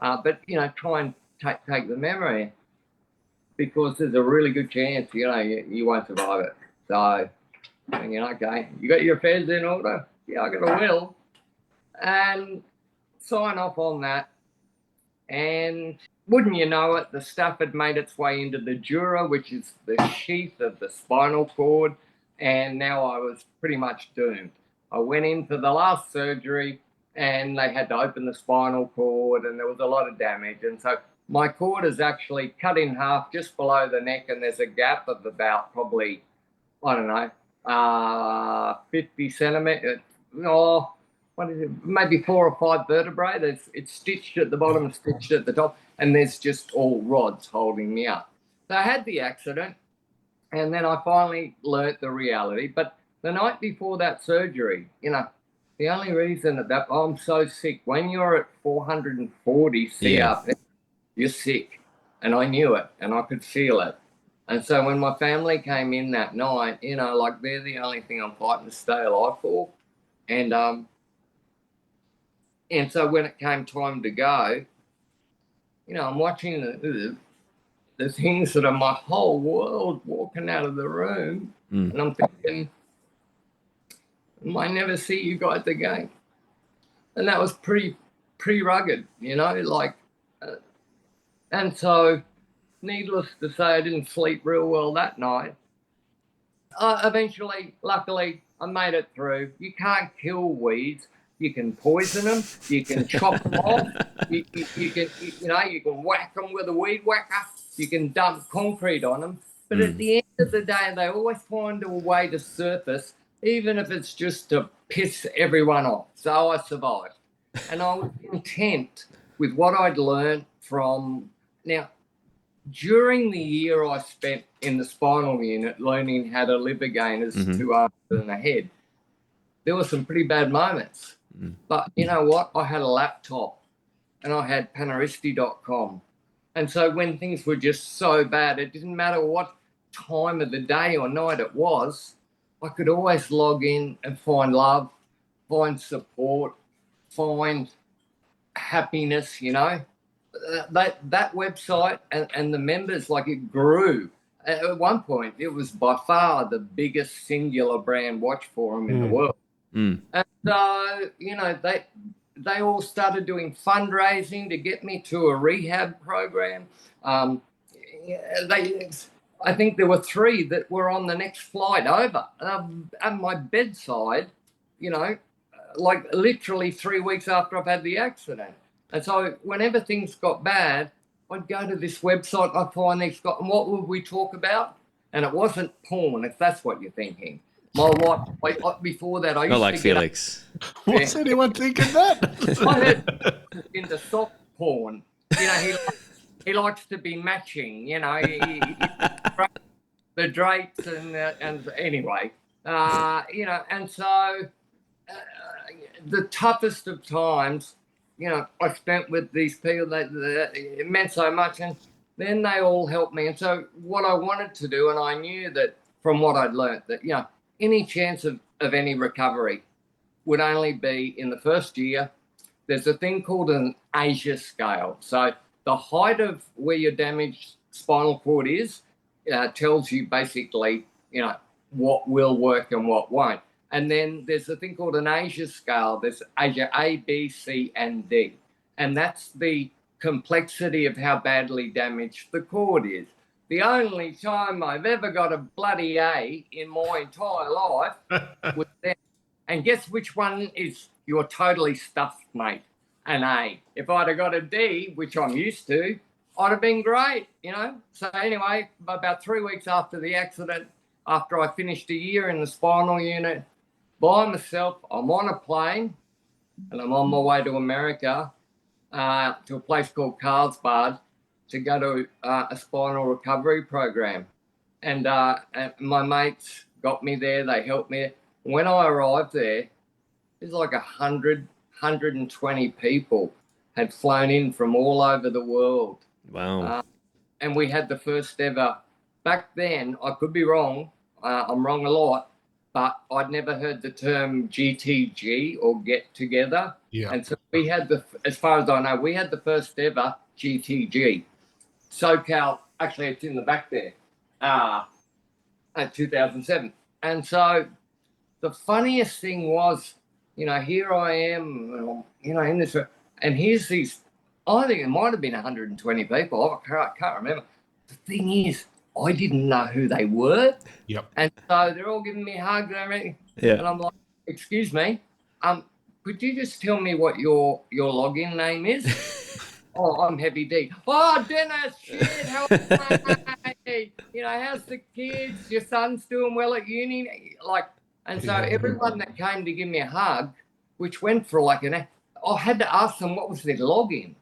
D: But, try and take the memory, because there's a really good chance, you won't survive it. So, okay, you got your affairs in order? Yeah, I got a will. And sign off on that. And wouldn't you know it, the stuff had made its way into the dura, which is the sheath of the spinal cord. and now I was pretty much doomed. I went in for the last surgery, and they had to open the spinal cord, and there was a lot of damage. And so my cord is actually cut in half just below the neck, and there's a gap of about probably, I don't know, 50 centimeters. Oh, what is it? Maybe 4 or 5 vertebrae. It's stitched at the bottom and stitched at the top, and there's just all rods holding me up. So I had the accident, and then I finally learnt the reality. But the night before that surgery, the only reason that I'm so sick, when you're at 440 CRP, you're sick. And I knew it, and I could feel it. And so when my family came in that night, like they're the only thing I'm fighting to stay alive for. And so when it came time to go, I'm watching the things that are my whole world walking out of the room. And I'm thinking, I might never see you guys again. And that was pretty rugged, and so needless to say, I didn't sleep real well that night. Eventually, luckily, I made it through. You can't kill weeds. You can poison them. You can chop them off. You can whack them with a weed whacker. You can dump concrete on them. But at the end of the day, they always find a way to surface, even if it's just to piss everyone off. So I survived. And I was content with what I'd learned from... Now, during the year I spent in the spinal unit learning how to live again as 2 arms and a head, there were some pretty bad moments. But you know what? I had a laptop and I had Paneristi.com. And so when things were just so bad, it didn't matter what time of the day or night it was, I could always log in and find love, find support, find happiness, That website and the members, it grew. At one point, it was by far the biggest singular brand watch forum in the world. And so, they all started doing fundraising to get me to a rehab program. I think there were 3 that were on the next flight over. At my bedside, literally 3 weeks after I've had the accident. And so whenever things got bad, I'd go to this website, I'd find these guys, and what would we talk about? And it wasn't porn, if that's what you're thinking. My wife, before that, I used
B: Not like
D: to
B: Felix.
A: What's anyone thinking that?
D: I heard into soft porn. He likes to be matching, the drapes and anyway, and so the toughest of times, I spent with these people that it meant so much, and then they all helped me. And so what I wanted to do, and I knew that from what I'd learnt, that, any chance of any recovery would only be in the first year. There's a thing called an Asia scale. So the height of where your damaged spinal cord is tells you basically, what will work and what won't. And then there's a thing called an Asia scale. There's Asia A, B, C, and D. And that's the complexity of how badly damaged the cord is. The only time I've ever got a bloody A in my entire life was then. And guess which one is you're totally stuffed, mate? An A. If I'd have got a D, which I'm used to, I'd have been great, So anyway, about 3 weeks after the accident, after I finished a year in the spinal unit, by myself, I'm on a plane, and I'm on my way to America, to a place called Carlsbad, to go to a spinal recovery program. And my mates got me there. They helped me. When I arrived there, there's like 120 people had flown in from all over the world.
B: Wow.
D: And we had the first ever. Back then, I could be wrong. I'm wrong a lot. But I'd never heard the term GTG or get together. Yeah. And so we had as far as I know, we had the first ever GTG. SoCal, actually it's in the back there, at 2007. And so the funniest thing was, here I am, in this, and here's these, I think it might have been 120 people. I can't remember. The thing is, I didn't know who they were.
A: Yep.
D: And so they're all giving me hugs and everything.
B: Yeah.
D: And I'm like, excuse me, could you just tell me what your login name is? Oh, I'm Heavy D. Oh, Dennis, shit, how you know, how's the kids? Your son's doing well at uni? Like, and so everyone that came to give me a hug, which went for like I had to ask them what was their login.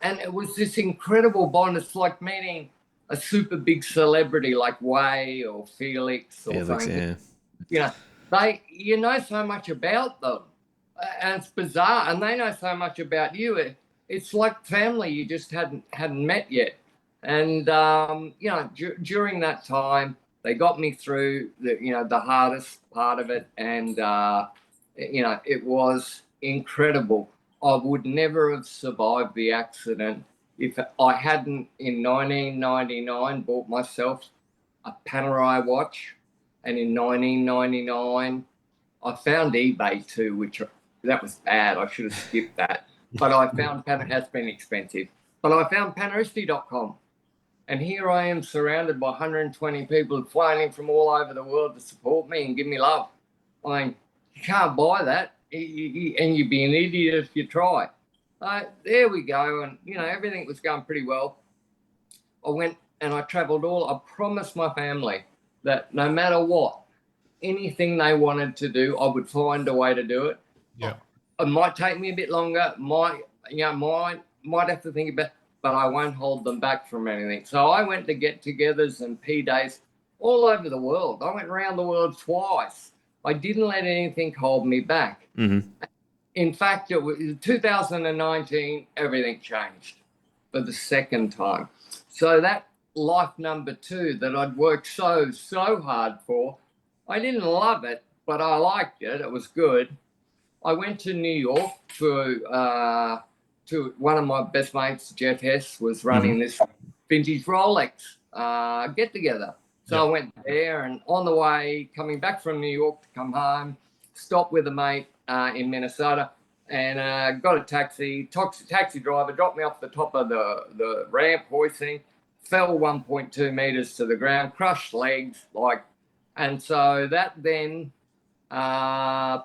D: And it was this incredible bond. It's like meeting a super big celebrity like Way or Felix or something.
B: Yeah.
D: You know, you know so much about them. And it's bizarre. And they know so much about you. It's like family you just hadn't met yet. And, you know, during that time, they got me through the hardest part of it. And, you know, it was incredible. I would never have survived the accident if I hadn't, in 1999, bought myself a Panerai watch. And in 1999, I found eBay too, which that was bad. I should have skipped that. But I found that's been expensive. But I found Paneristi.com. And here I am surrounded by 120 people flying in from all over the world to support me and give me love. I mean, you can't buy that. And you'd be an idiot if you try. There we go. And, you know, everything was going pretty well. I went and I traveled I promised my family that no matter what, anything they wanted to do, I would find a way to do it.
A: Yeah.
D: It might take me a bit longer, might have to think about, but I won't hold them back from anything. So I went to get-togethers and P-days all over the world. I went around the world twice. I didn't let anything hold me back.
B: Mm-hmm.
D: In fact, it was 2019, everything changed for the second time. So that life number 2 that I'd worked so hard for, I didn't love it, but I liked it. It was good. I went to New York to one of my best mates, Jeff Hess, was running this vintage Rolex get-together. So I went there, and on the way, coming back from New York to come home, stopped with a mate in Minnesota and got a taxi. Taxi driver dropped me off the top of the ramp hoisting, fell 1.2 meters to the ground, crushed legs, and so that then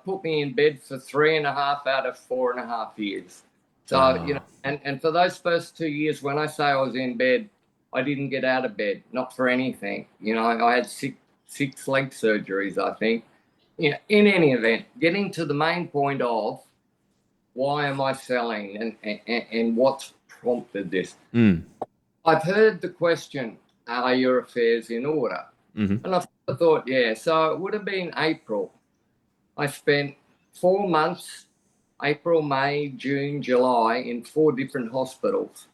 D: put me in bed for 3.5 out of 4.5 years. So, you know, and for those first 2 years, when I say I was in bed, I didn't get out of bed, not for anything. You know, I had six leg surgeries, I think. You know, in any event, getting to the main point of why am I selling and what's prompted this? I've heard the question, are your affairs in order? And I thought, yeah. So it would have been April. I spent 4 months, April, May, June, July, in 4 different hospitals.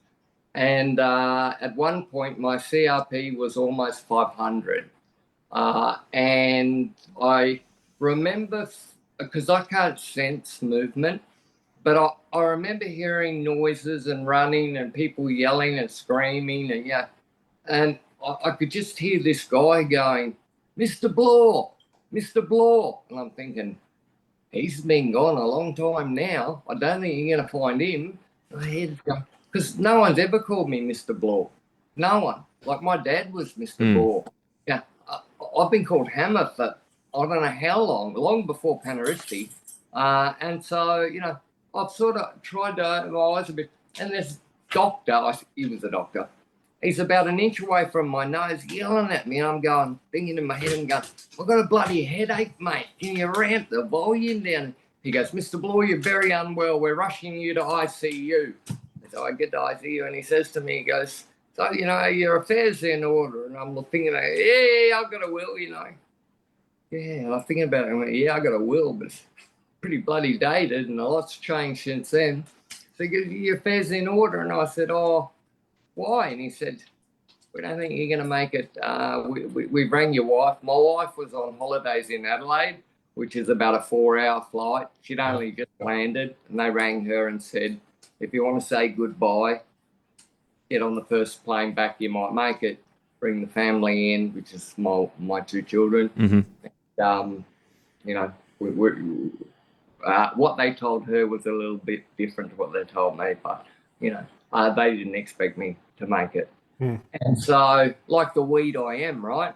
D: And at one point, my CRP was almost 500. And I remember, because I can't sense movement, but I remember hearing noises and running and people yelling and screaming. And I could just hear this guy going, Mr. Bloore, Mr. Bloore. And I'm thinking, he's been gone a long time now. I don't think you're going to find him. Because no one's ever called me Mr. Bloore. No one. Like my dad was Mr. Bloore. Yeah, I've been called Hammer for I don't know how long before Paneristi. And so, you know, I've sort of tried to open my eyes a bit. And this doctor, he was a doctor, he's about an inch away from my nose yelling at me. And I'm thinking in my head and going, I've got a bloody headache, mate. Can you ramp the volume down? He goes, Mr. Bloore, you're very unwell. We're rushing you to ICU. So I get to ICU and he says to me, he goes, so, you know, your affairs are in order. And I'm thinking, yeah, I've got a will, you know. Yeah, I'm thinking about it. I went, yeah, I got a will, but it's pretty bloody dated and a lot's changed since then. So he goes, your affairs in order. And I said, oh, why? And he said, we don't think you're going to make it. We rang your wife. My wife was on holidays in Adelaide, which is about a 4-hour flight. She'd only just landed, and they rang her and said, if you want to say goodbye, get on the first plane back, you might make it. Bring the family in, which is my 2 children. And, you know, what they told her was a little bit different to what they told me, but, you know, they didn't expect me to make it.
A: Hmm.
D: And so, like the weed I am, right?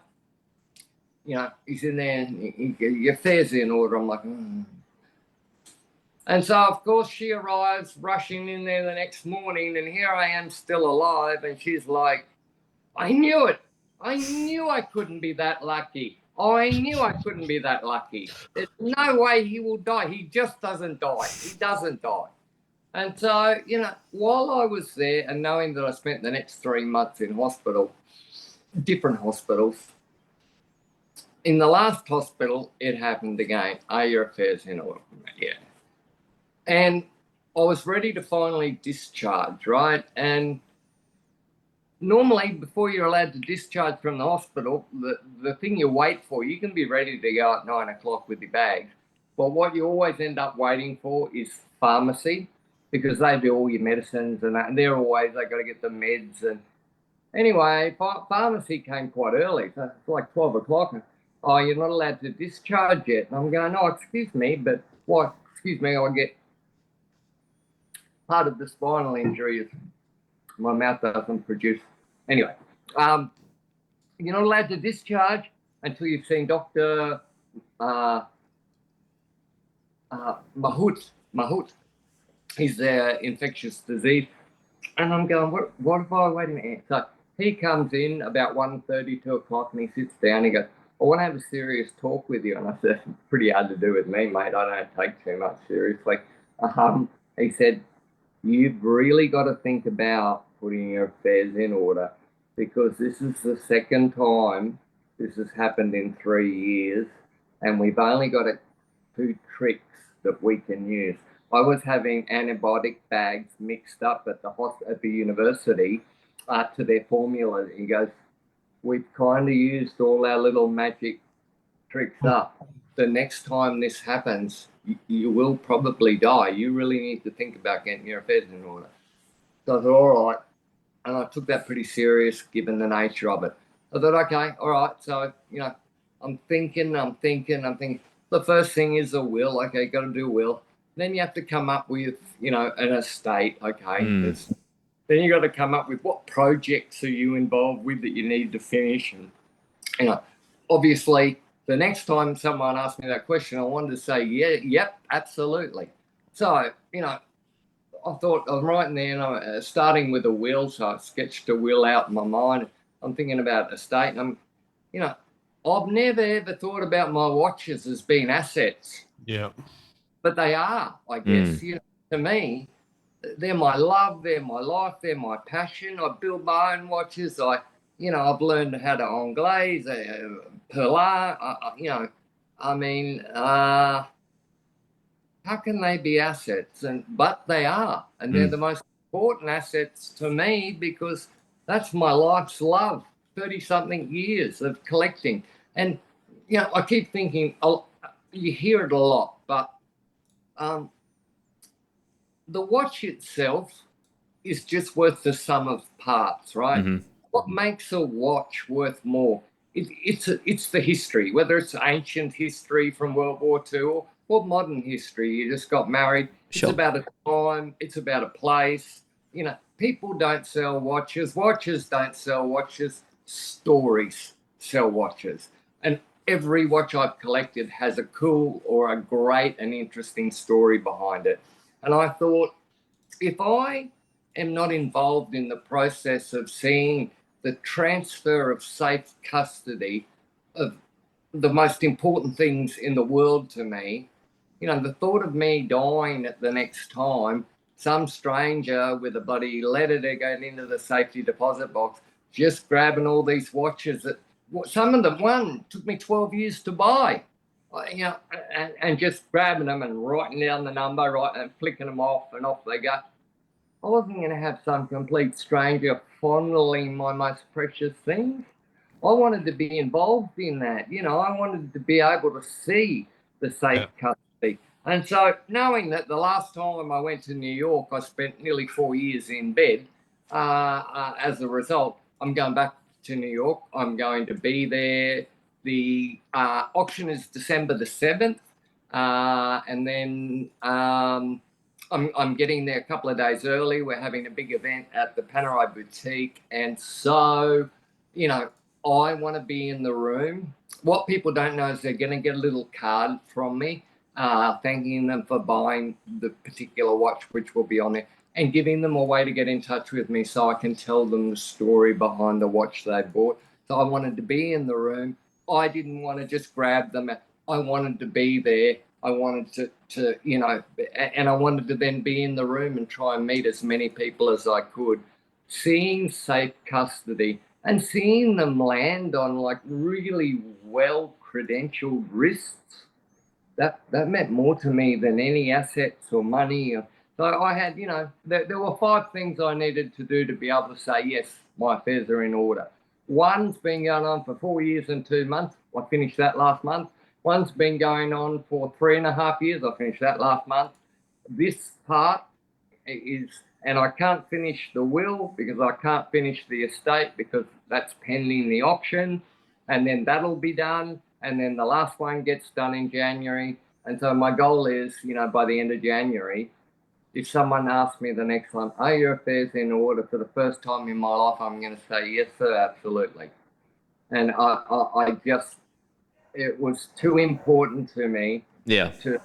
D: You know, he's in there and your affairs in order. I'm like, And so, of course, she arrives rushing in there the next morning, and here I am still alive. And she's like, I knew it. I knew I couldn't be that lucky. I knew I couldn't be that lucky. There's no way he will die. He just doesn't die. He doesn't die. And so, you know, while I was there and knowing that I spent the next 3 months in hospital, different hospitals, in the last hospital, it happened again. Are your affairs in order? Yeah. And I was ready to finally discharge, right? And normally, before you're allowed to discharge from the hospital, the thing you wait for, you can be ready to go at 9 o'clock with your bags. But what you always end up waiting for is pharmacy, because they do all your medicines and that, and they're always, they got to get the meds. And anyway, pharmacy came quite early. So it's like 12 o'clock. Oh, you're not allowed to discharge yet. And I'm going, oh, excuse me, but what? Excuse me, I get part of the spinal injury is my mouth doesn't produce. Anyway, you're not allowed to discharge until you've seen Dr. Mahut. He's the infectious disease. And I'm going, what if I wait a minute? So he comes in about 1:30, 2 o'clock, and he sits down. He goes, I want to have a serious talk with you. And I said, pretty hard to do with me, mate. I don't take too much seriously. He said, you've really got to think about putting your affairs in order, because this is the second time this has happened in 3 years, and we've only got 2 tricks that we can use. I was having antibiotic bags mixed up at the university to their formula. He goes, we've kind of used all our little magic tricks up. The next time this happens, you will probably die. You really need to think about getting your affairs in order. So I thought, all right. And I took that pretty serious given the nature of it. I thought, okay, all right. So, you know, I'm thinking. The first thing is a will. Okay, got to do a will. Then you have to come up with, you know, an estate. Okay. Then you got to come up with what projects are you involved with that you need to finish. And, you know, obviously, the next time someone asked me that question, I wanted to say, yep, absolutely. So, you know, I thought I'm writing there, you know, starting with a will. So I sketched a will out in my mind. I'm thinking about estate, and you know, I've never ever thought about my watches as being assets.
A: Yeah.
D: But they are, I guess. You know, to me, they're my love, they're my life, they're my passion. I build my own watches. I've learned how to anglaise, perla. You know, I mean, how can they be assets? But they are, and they're the most important assets to me, because that's my life's love. 30-something years of collecting, and you know, I keep thinking. You hear it a lot, but the watch itself is just worth the sum of parts, right? Mm-hmm. What makes a watch worth more? It's the history, whether it's ancient history from World War II or modern history. You just got married. Sure. It's about a time. It's about a place. You know, people don't sell watches. Watches don't sell watches. Stories sell watches. And every watch I've collected has a cool or a great and interesting story behind it. And I thought, if I am not involved in the process of seeing the transfer of safe custody of the most important things in the world to me, you know, the thought of me dying at the next time, some stranger with a bloody letter to go into the safety deposit box, just grabbing all these watches that some of them, one took me 12 years to buy. You know, and just grabbing them and writing down the number, right, and flicking them off, and off they go. I wasn't going to have some complete stranger fondling my most precious things. I wanted to be involved in that. You know, I wanted to be able to see the safe custody. And so, knowing that the last time I went to New York, I spent nearly 4 years in bed. As a result, I'm going back to New York. I'm going to be there. The auction is December the 7th. And then I'm getting there a couple of days early. We're having a big event at the Panerai boutique, and so I want to be in the room. What people don't know is they're going to get a little card from me, thanking them for buying the particular watch, which will be on there, and giving them a way to get in touch with me so I can tell them the story behind the watch they bought. So I wanted to be in the room. I didn't want to just grab them. I wanted to be there. I wanted to and I wanted to then be in the room and try and meet as many people as I could. Seeing safe custody and seeing them land on like really well-credentialed wrists, that meant more to me than any assets or money. So I had, there were 5 things I needed to do to be able to say, yes, my affairs are in order. One's been going on for 4 years and 2 months. I finished that last month. One's been going on for 3.5 years. I finished that last month. This part is, and I can't finish the will because I can't finish the estate because that's pending the auction. And then that'll be done. And then the last one gets done in January. And so my goal is, by the end of January, if someone asks me the next one, are your affairs in order, for the first time in my life, I'm going to say, yes, sir, absolutely. And I just, it was too important to me to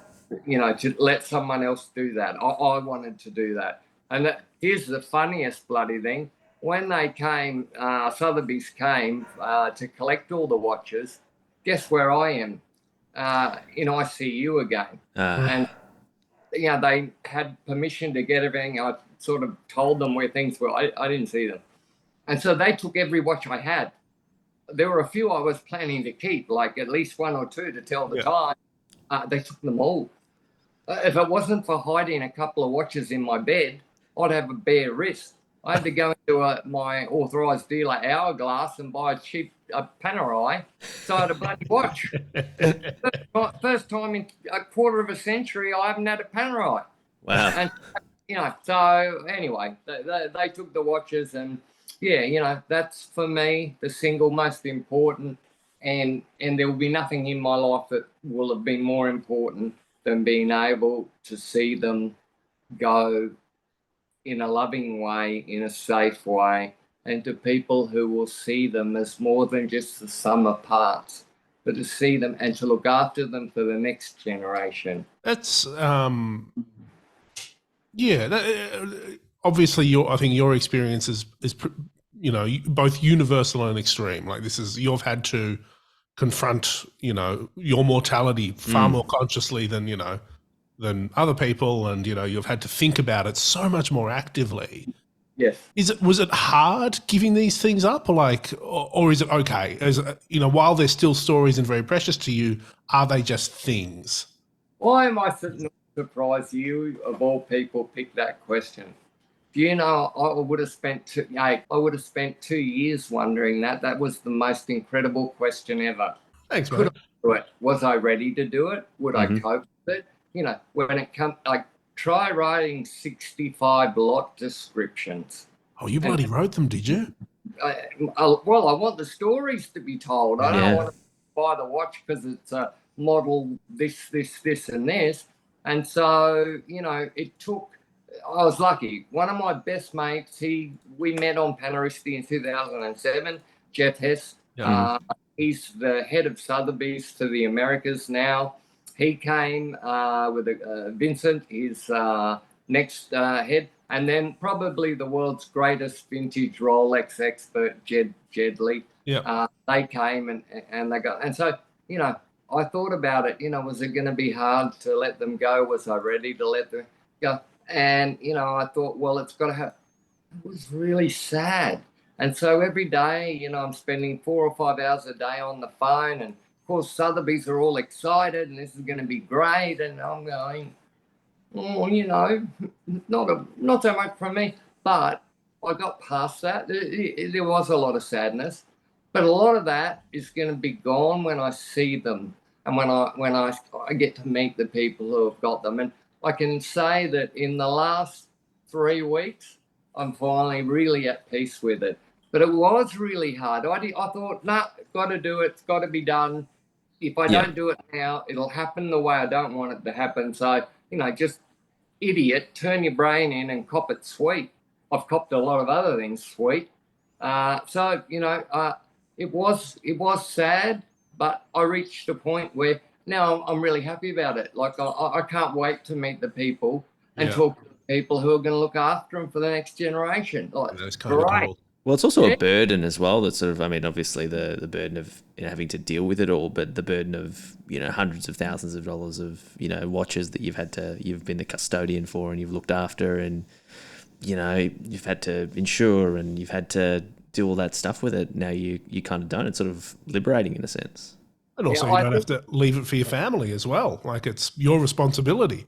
D: let someone else do that. I wanted to do that. And here's the funniest bloody thing. When they came, Sotheby's came to collect all the watches, guess where I am? In ICU again. And they had permission to get everything. I sort of told them where things were. I didn't see them. And so they took every watch I had. There were a few I was planning to keep, like at least 1 or 2 to tell the time. They took them all. If it wasn't for hiding a couple of watches in my bed, I'd have a bare wrist. I had to go into my authorised dealer Hourglass and buy a cheap Panerai so I had a bloody watch. First time in a quarter of a century I haven't had a Panerai.
B: Wow.
D: And, so anyway, they took the watches and, that's for me the single most important. And there will be nothing in my life that will have been more important than being able to see them go in a loving way, in a safe way, and to people who will see them as more than just the sum of parts, but to see them and to look after them for the next generation.
A: That's obviously I think your experience is both universal and extreme. Like you've had to confront your mortality far more consciously than other people, and you've had to think about it so much more actively.
D: Yes.
A: Was it hard giving these things up, or is it okay? While they're still stories and very precious to you, are they just things?
D: Why am I surprised you of all people picked that question? I would have spent 2 years wondering that. That was the most incredible question ever.
A: Thanks,
D: Could
A: mate.
D: I do it? Was I ready to do it? Would I cope with it? When it comes, try writing 65 lot descriptions.
A: Oh, you bloody wrote them, did you?
D: Well, I want the stories to be told. I don't want to buy the watch because it's a model this, and this. And so, it took, I was lucky. One of my best mates, we met on Paneristi in 2007, Jeff Hess.
A: Yeah.
D: He's the head of Sotheby's to the Americas now. He came with Vincent, his next head, and then probably the world's greatest vintage Rolex expert, Jed Lee.
A: Yeah.
D: They came and they got, and so, I thought about it, was it going to be hard to let them go? Was I ready to let them go? And, I thought, well, it's got to have, it was really sad. And so every day, I'm spending 4 or 5 hours a day on the phone, and of course, Sotheby's are all excited and this is going to be great. And I'm going, not so much for me. But I got past that. There was a lot of sadness, but a lot of that is going to be gone when I see them and when I get to meet the people who have got them. And I can say that in the last 3 weeks, I'm finally really at peace with it. But it was really hard. I thought, got to do it. It's got to be done. If I don't do it now, it'll happen the way I don't want it to happen. So, just idiot, turn your brain in and cop it sweet. I've copped a lot of other things sweet. So, it was sad, but I reached a point where now I'm really happy about it. Like I can't wait to meet the people and talk to people who are going to look after them for the next generation. Like,
A: That's kind of
D: great.
A: cool.
B: Well, it's also a burden as well. That's sort of, I mean, obviously the burden of having to deal with it all, but the burden of hundreds of thousands of dollars of watches that you've been the custodian for and you've looked after, and you've had to insure and you've had to do all that stuff with it. Now you kind of don't. It's sort of liberating in a sense.
A: And also, you don't have to leave it for your family as well. Like, it's your responsibility.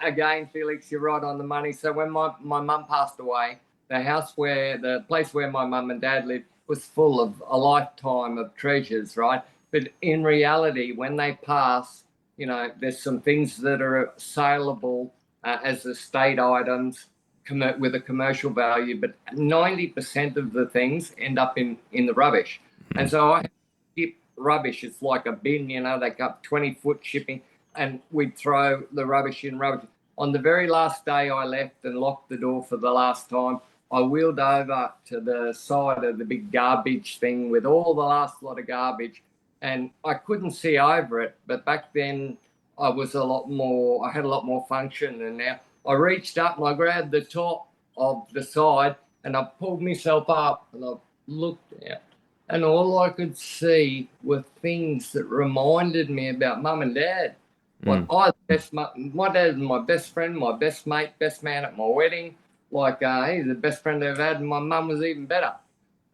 D: Again, Felix, you're right on the money. So when my mum passed away, the place where my mum and dad lived was full of a lifetime of treasures, right? But in reality, when they pass, there's some things that are saleable as estate items with a commercial value, but 90% of the things end up in the rubbish. And so I skip rubbish. It's like a bin, they got 20-foot shipping, and we'd throw the rubbish in rubbish. On the very last day I left and locked the door for the last time, I wheeled over to the side of the big garbage thing with all the last lot of garbage, and I couldn't see over it. But back then I had a lot more function than now. I reached up and I grabbed the top of the side and I pulled myself up and I looked out, and all I could see were things that reminded me about mum and dad. Like my dad was my best friend, my best mate, best man at my wedding. Like he's the best friend I've had, and my mum was even better.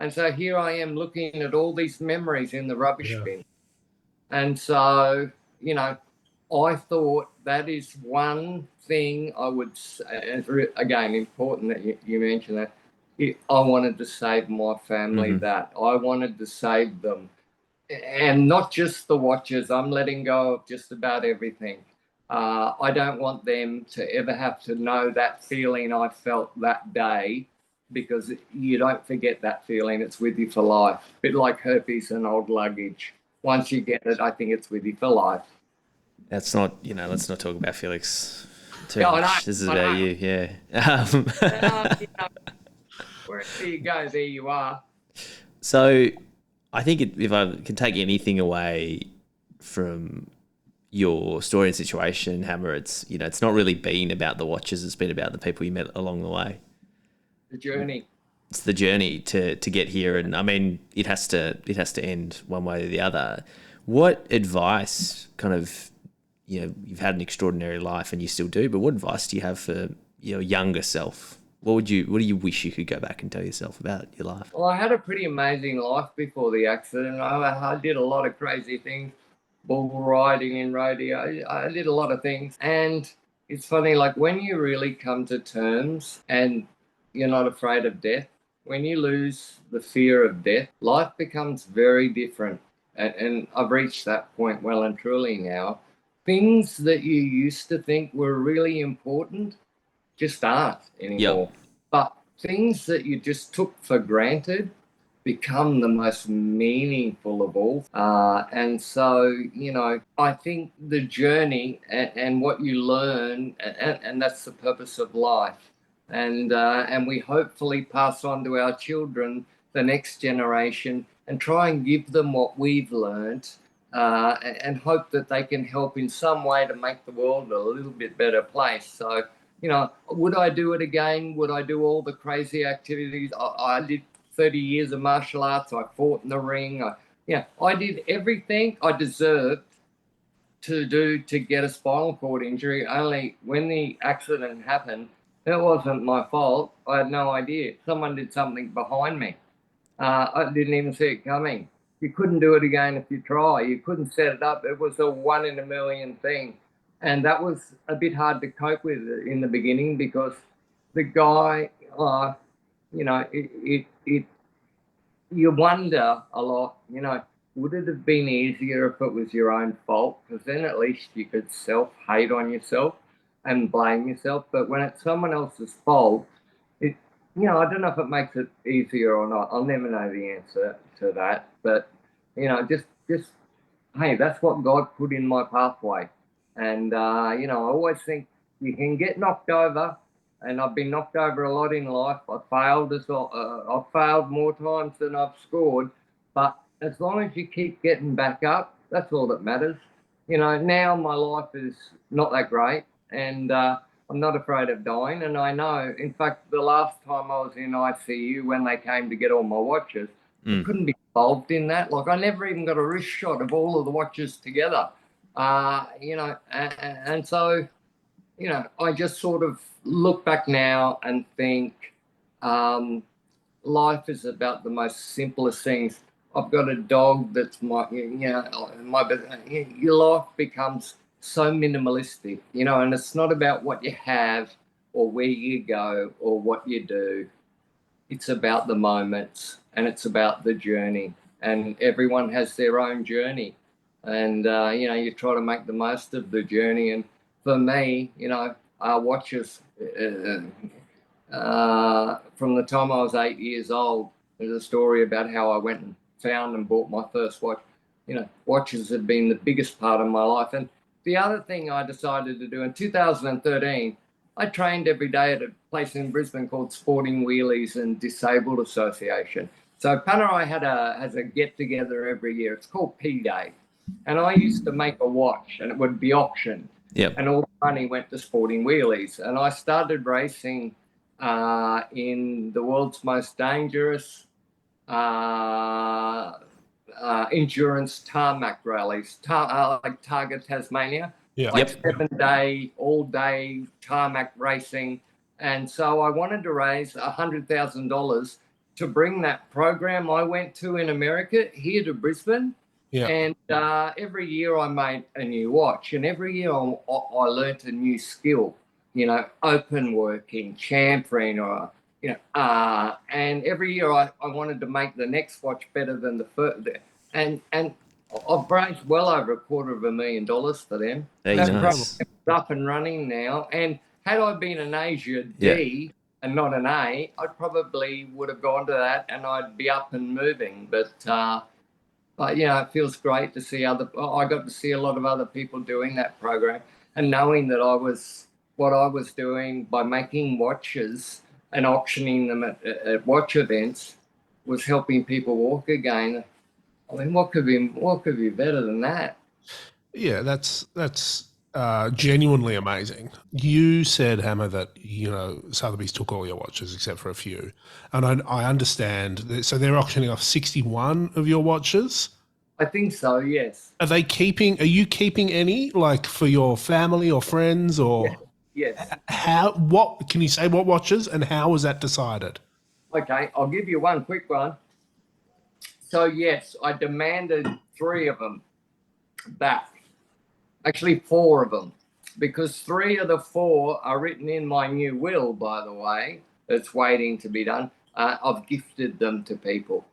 D: And so here I am looking at all these memories in the rubbish bin. And so, I thought that is one thing I would say, again, important that you mentioned that. I wanted to save my family that. I wanted to save them. And not just the watches. I'm letting go of just about everything. I don't want them to ever have to know that feeling I felt that day, because you don't forget that feeling. It's with you for life. A bit like herpes and old luggage. Once you get it, I think it's with you for life.
B: That's not, let's not talk about Felix too
D: Yeah,
B: much. This is about you, yeah.
D: Wherever you go, there you are.
B: So I think if I can take anything away from your story and situation, Hammer, it's it's not really been about the watches. It's been about the people you met along the way.
D: The journey.
B: It's the journey to get here, and I mean it has to end one way or the other. What advice, kind of, you've had an extraordinary life and you still do, but what advice do you have for your younger self? What do you wish you could go back and tell yourself about your life?
D: Well, I had a pretty amazing life before the accident. I did a lot of crazy things, bull riding in rodeo. I did a lot of things. And it's funny, like when you really come to terms and you're not afraid of death, when you lose the fear of death, life becomes very different. And I've reached that point well and truly now. Things that you used to think were really important just aren't anymore. Yep. But things that you just took for granted become the most meaningful of all. And so, I think the journey and what you learn, and that's the purpose of life. And we hopefully pass on to our children, the next generation, and try and give them what we've learned, and hope that they can help in some way to make the world a little bit better place. So, would I do it again? Would I do all the crazy activities? I did 30 years of martial arts. I fought in the ring. I did everything I deserved to do to get a spinal cord injury. Only when the accident happened, it wasn't my fault. I had no idea. Someone did something behind me. I didn't even see it coming. You couldn't do it again if you try. You couldn't set it up. It was a 1 in a million thing. And that was a bit hard to cope with in the beginning, because the guy, you wonder a lot, would it have been easier if it was your own fault? Because then at least you could self-hate on yourself and blame yourself. But when it's someone else's fault, I don't know if it makes it easier or not. I'll never know the answer to that. But, just hey, that's what God put in my pathway. And, I always think You can get knocked over, and I've been knocked over a lot in life. I've failed as well. I've failed more times than I've scored, but as long as you keep getting back up, that's all that matters. You know, now my life is not that great, and I'm not afraid of dying. And I know, in fact, the last time I was in ICU when they came to get all my watches, I couldn't be involved in that. Like, I never even got a wrist shot of all of the watches together. You know, and so, you know, I just sort of look back now and think life is about the most simplest things. I've got a dog that's your life becomes so minimalistic, you know, and it's not about what you have or where you go or what you do. It's about the moments, and it's about the journey, and everyone has their own journey. And, you know, you try to make the most of the journey. And for me, you know, our watches, from the time I was 8 years old, there's a story about how I went and found and bought my first watch. You know, watches have been the biggest part of my life. And the other thing I decided to do in 2013, I trained every day at a place in Brisbane called Sporting Wheelies and Disabled Association. So Panerai has a get-together every year. It's called P-Day. And I used to make a watch, and it would be auctioned.
B: Yep.
D: And all the money went to Sporting Wheelies. And I started racing in the world's most dangerous endurance tarmac rallies, like Target Tasmania, like 7-day, all-day tarmac racing. And so I wanted to raise $100,000 to bring that program I went to in America here to Brisbane. Yeah. And every year I made a new watch, and every year I learnt a new skill, you know, open working, chamfering, or, you know, and every year I wanted to make the next watch better than the first. And I've raised well over $250,000 for them.
B: Hey,
D: that
B: nice.
D: program is up and running now. And had I been an Asia D and not an A, I probably would have gone to that and I'd be up and moving. But you know, it feels great to see I got to see a lot of other people doing that program, and knowing that what I was doing by making watches and auctioning them at watch events was helping people walk again. I mean, what could be better than that?
A: Yeah, that's genuinely amazing. You said, Hammer, that, you know, Sotheby's took all your watches except for a few, and I understand. So they're auctioning off 61 of your watches.
D: I think so. Yes.
A: Are you keeping any, like, for your family or friends, or?
D: Yes.
A: What can you say? What watches, and how was that decided?
D: Okay, I'll give you one quick one. So yes, I demanded 3 of them back. Actually, 4 of them, because 3 of the 4 are written in my new will, by the way. It's waiting to be done. I've gifted them to people,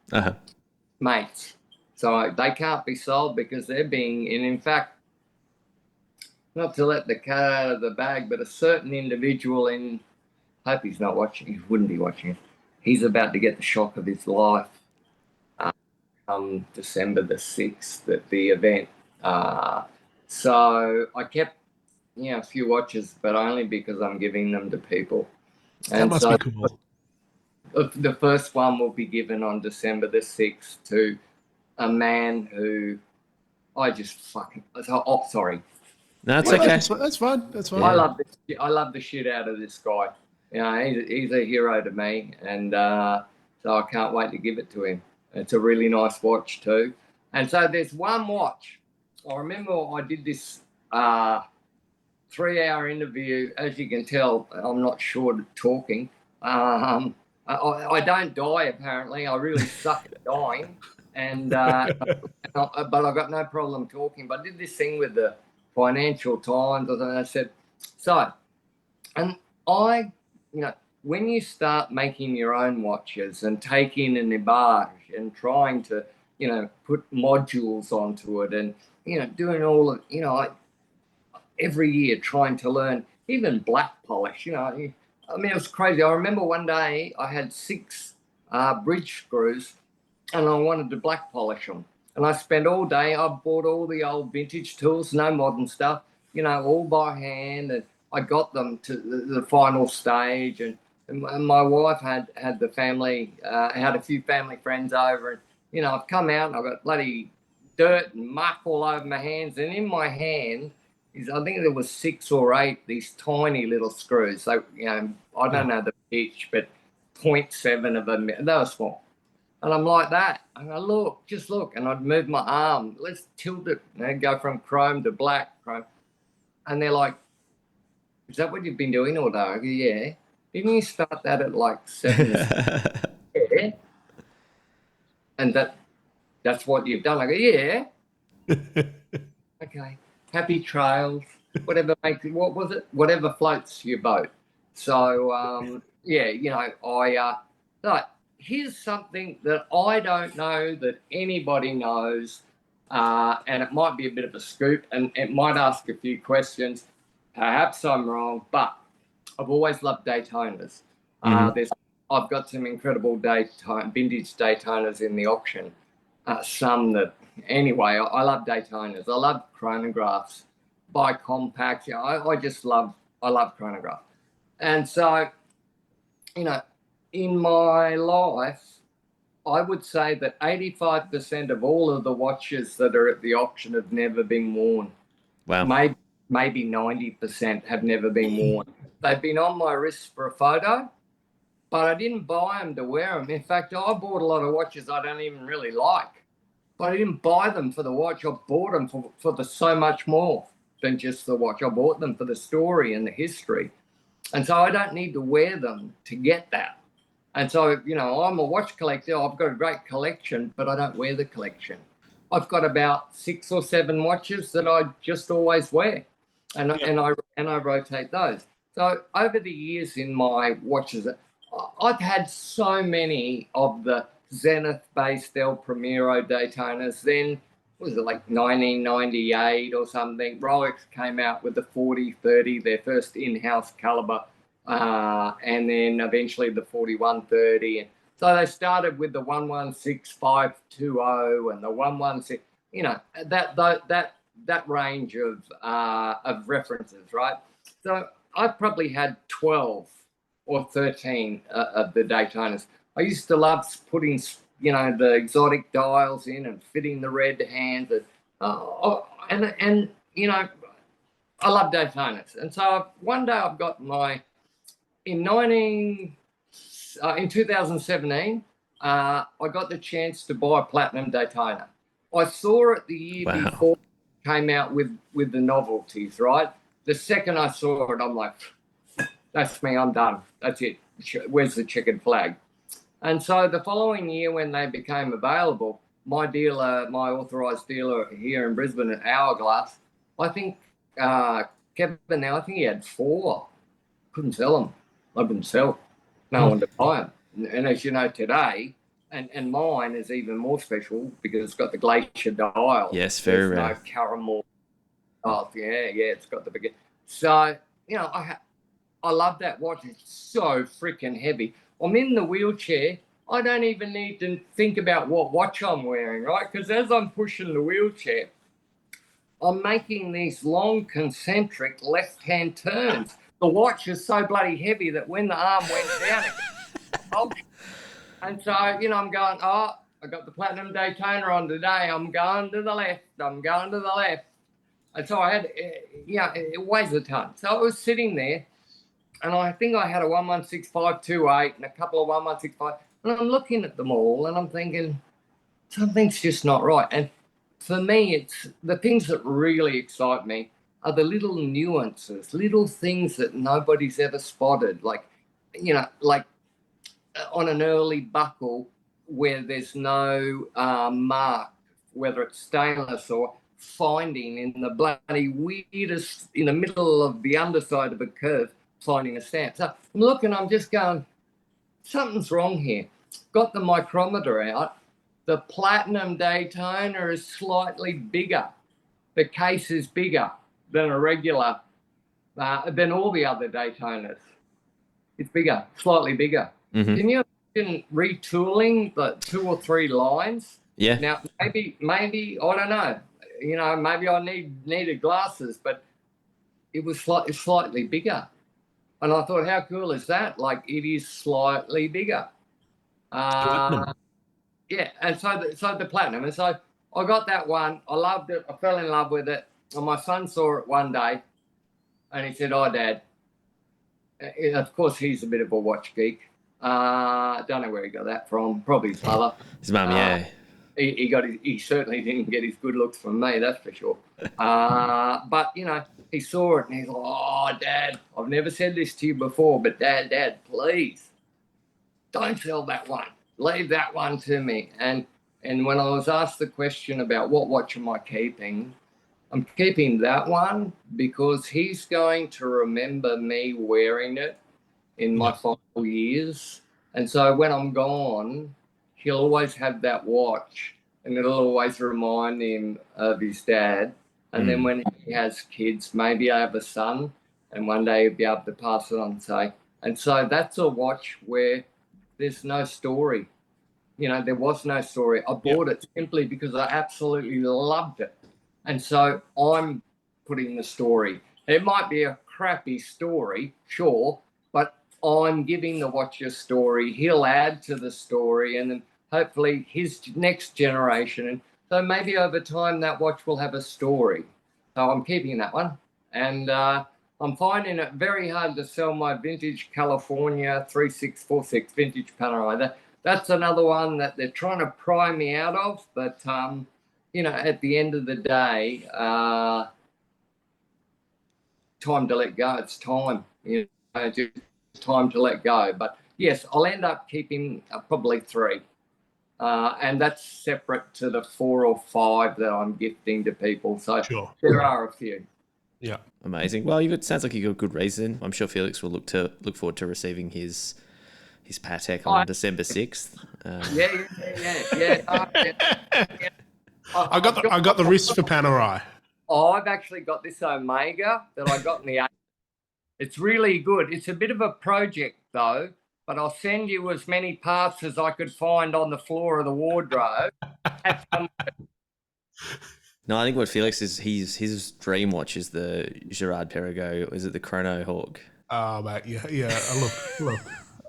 D: mates. So they can't be sold because they're being, and in fact, not to let the cat out of the bag, but a certain individual in, hope he's not watching, he wouldn't be watching it. He's about to get the shock of his life December the 6th at the event. So I kept, you know, a few watches, but only because I'm giving them to people.
A: And that must be cool.
D: The first one will be given on December the 6th to a man who I just fucking, oh, sorry.
B: No, it's okay.
A: That's fine. That's fine.
D: I love the shit out of this guy. You know, he's a hero to me, and so I can't wait to give it to him. It's a really nice watch too. And so there's one watch. I remember I did this 3-hour interview. As you can tell, I'm not short at talking. I don't die, apparently. I really suck at dying. And but I've got no problem talking. But I did this thing with the Financial Times, and I said, so, and I, you know, when you start making your own watches and taking an embarge and trying to, you know, put modules onto it and, you know, doing all of, you know, every year trying to learn even black polish, you know, I mean, it was crazy. I remember one day I had 6 bridge screws and I wanted to black polish them. And I spent all day, I bought all the old vintage tools, no modern stuff, you know, all by hand, and I got them to the final stage, and my wife had the family, had a few family friends over, and you know, I've come out and I've got bloody dirt and muck all over my hands, and in my hand is, I think there was 6 or 8 these tiny little screws. So you know, I don't know the pitch, but 0.7 of them, they were small. And I'm like that. I go, look, just look. And I'd move my arm. Let's tilt it. And I'd go from chrome to black chrome. And they're like, is that what you've been doing all day? I go, yeah. Didn't you start that at like 7? Yeah. And that's what you've done. I go, yeah. Okay. Happy trails. Whatever makes it, what was it? Whatever floats your boat. So, yeah, you know, but here's something that I don't know that anybody knows, and it might be a bit of a scoop, and it might ask a few questions. Perhaps I'm wrong, but I've always loved Daytonas. I've got some incredible vintage Daytonas in the auction. Some that, anyway, I love Daytonas. I love chronographs, bicompacts. You know, I love chronographs. And so, you know, in my life, I would say that 85% of all of the watches that are at the auction have never been worn.
B: Wow.
D: Maybe 90% have never been worn. They've been on my wrist for a photo, but I didn't buy them to wear them. In fact, I bought a lot of watches I don't even really like, but I didn't buy them for the watch. I bought them for the so much more than just the watch. I bought them for the story and the history. And so I don't need to wear them to get that. And so, you know, I'm a watch collector. I've got a great collection, but I don't wear the collection. I've got about 6 or 7 watches that I just always wear, and I rotate those. So over the years in my watches, I've had so many of the Zenith-based El Primero Daytonas. Then, what was it, like 1998 or something? Rolex came out with the 4030, their first in-house caliber, and then eventually the 4130. So they started with the 116520 and the 116. You know, that range of references, right? So I've probably had 12 or 13 of the Daytonas. I used to love putting, you know, the exotic dials in and fitting the red hands, and you know, I love Daytonas. And so one day I've got in 2017, I got the chance to buy a platinum Daytona. I saw it the year before it came out with the novelties, right? The second I saw it, I'm like, that's me, I'm done. That's it. Where's the checkered flag? And so the following year when they became available, my authorised dealer here in Brisbane at Hourglass, I think Kevin now, I think he had 4. Couldn't sell them. I couldn't sell. No one to buy them. And as you know today, and mine is even more special because it's got the glacier dial.
B: Yes, very rare.
D: No caramel. Oh, yeah, it's got the big. So, you know, I love that watch. It's so freaking heavy. I'm in the wheelchair. I don't even need to think about what watch I'm wearing, right? Because as I'm pushing the wheelchair, I'm making these long concentric left-hand turns. The watch is so bloody heavy that when the arm went down, and so, you know, I'm going, I got the platinum Daytona on today. I'm going to the left. And so I had, it weighs a ton. So I was sitting there, and I think I had a 116528 and a couple of 1165, and I'm looking at them all, and I'm thinking, something's just not right. And for me, it's the things that really excite me are the little nuances, little things that nobody's ever spotted, like, you know, like on an early buckle where there's no mark, whether it's stainless or finding in the bloody weirdest, in the middle of the underside of a curve, finding a stamp. So I'm looking, I'm just going, something's wrong here. Got the micrometer out. The platinum Daytona is slightly bigger. The case is bigger than a regular, than all the other Daytonas. It's bigger, slightly bigger.
B: Mm-hmm.
D: Can you imagine retooling the 2 or 3 lines?
B: Yeah.
D: Now, maybe I don't know. You know, maybe I needed glasses, but it was slightly bigger. And I thought, how cool is that? Like, it is slightly bigger.
A: Platinum.
D: Yeah, and so the platinum. And so I got that one. I loved it. I fell in love with it. And my son saw it one day, and he said, "Oh, Dad." Of course, he's a bit of a watch geek. Don't know where he got that from. Probably his mother.
B: His mum, yeah.
D: He certainly didn't get his good looks from me, that's for sure. But you know, he saw it and he's like, "Oh, Dad, I've never said this to you before, but Dad, please don't sell that one. Leave that one to me." And when I was asked the question about what watch am I keeping, I'm keeping that one because he's going to remember me wearing it in my final years. And so when I'm gone, he'll always have that watch and it'll always remind him of his dad. And then when he has kids, maybe I have a son, and one day he'll be able to pass it on and say. And so that's a watch where there's no story. You know, there was no story. I bought it simply because I absolutely loved it. And so I'm putting the story. It might be a crappy story, sure, but I'm giving the watch a story. He'll add to the story, and then hopefully his next generation. And so maybe over time that watch will have a story. So I'm keeping that one. And I'm finding it very hard to sell my vintage California 3646 vintage Panerai. That's another one that they're trying to pry me out of, but you know, at the end of the day, time to let go. It's time, you know, just time to let go. But yes, I'll end up keeping probably 3. And that's separate to the 4 or 5 that I'm gifting to people. So there are a few.
A: Yeah.
B: Amazing. Well, it sounds like you got good reason. I'm sure Felix will look forward to receiving his Patek on December 6th.
D: Yeah.
A: I got the wrist for Panerai.
D: I've actually got this Omega that I got in the 80s. It's really good. It's a bit of a project though, but I'll send you as many parts as I could find on the floor of the wardrobe.
B: No, I think what Felix is, his dream watch is the Gerard Perregaux. Is it the Chrono Hawk?
A: Oh, mate, yeah. Look.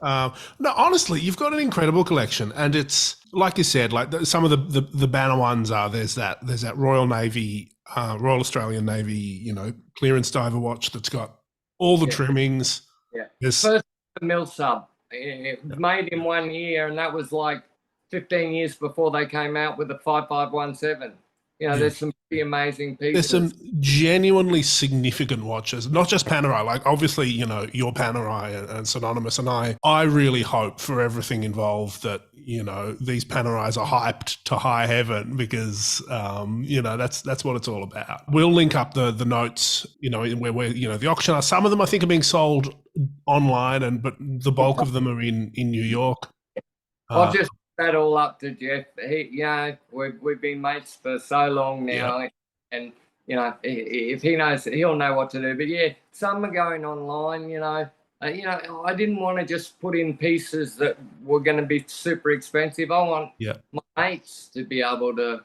A: No, honestly, you've got an incredible collection, and it's like you said, like some of the banner ones are. There's that Royal Navy, Royal Australian Navy, you know, clearance diver watch that's got all the trimmings.
D: Yeah, first mill sub, it was made in 1 year, and that was like 15 years before they came out with the 5517. You know, there's some pretty amazing pieces.
A: There's some genuinely significant watches, not just Panerai. Like, obviously, you know, your Panerai and synonymous. And I really hope for everything involved that, you know, these Panerais are hyped to high heaven because, you know, that's what it's all about. We'll link up the notes, you know, where you know, the auction are. Some of them I think are being sold online, but the bulk of them are in New York.
D: I'll just that all up to Jeff. You know, we've been mates for so long now, and you know, if he knows, he'll know what to do. But yeah, some are going online. You know, I didn't want to just put in pieces that were going to be super expensive. I want my mates to be able to,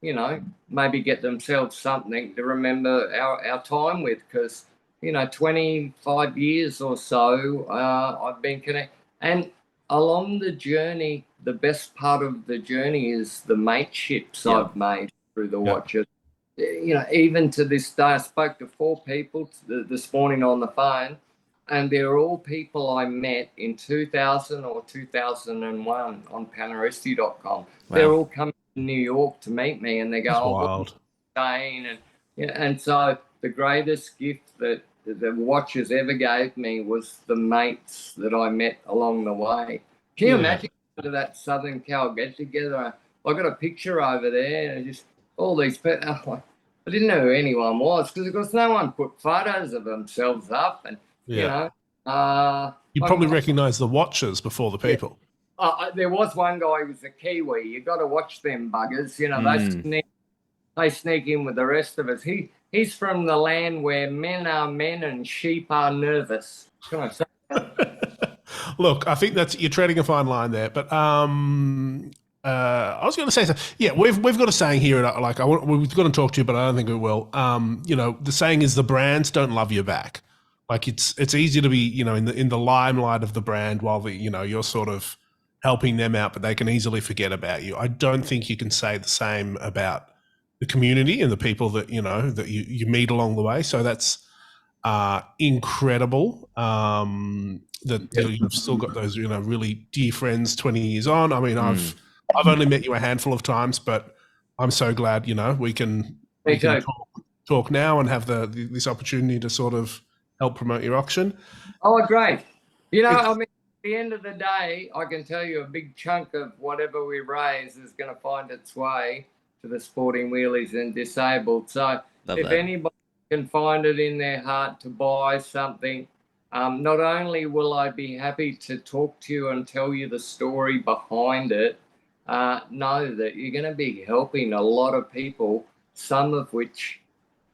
D: you know, maybe get themselves something to remember our time with, because you know, 25 years or so, I've been connected. And along the journey, the best part of the journey is the mateships I've made through the watches. You know, even to this day, I spoke to 4 people this morning on the phone, and they're all people I met in 2000 or 2001 on Paneristi.com. Wow. They're all coming to New York to meet me, and they go, "Oh, wild." And so the greatest gift that the watches ever gave me was the mates that I met along the way. Can you imagine that Southern Cal get together? I got a picture over there, and just all these people. I didn't know who anyone was because no one put photos of themselves up, and you know.
A: You probably recognise the watches before the people.
D: There was one guy who was a Kiwi. You got to watch them buggers. You know, they sneak in with the rest of us. He's from the land where men are men and sheep are nervous. Can I say that?
A: Look, I think you're treading a fine line there, but I was going to say, yeah, we've got a saying here. Like, we've got to talk to you, but I don't think we will. The saying is the brands don't love you back. Like it's easy to be, in the limelight of the brand while you're sort of helping them out, but they can easily forget about you. I don't think you can say the same about the community and the people that that you meet along the way. So that's incredible. That you've still got those really dear friends 20 years on. I mean, I've only met you a handful of times, but I'm so glad we can talk now and have this opportunity to sort of help promote your auction.
D: Oh, great. I mean, at the end of the day, I can tell you a big chunk of whatever we raise is going to find its way to the sporting wheelies and disabled. So if anybody can find it in their heart to buy something, not only will I be happy to talk to you and tell you the story behind it, know that you're going to be helping a lot of people, some of which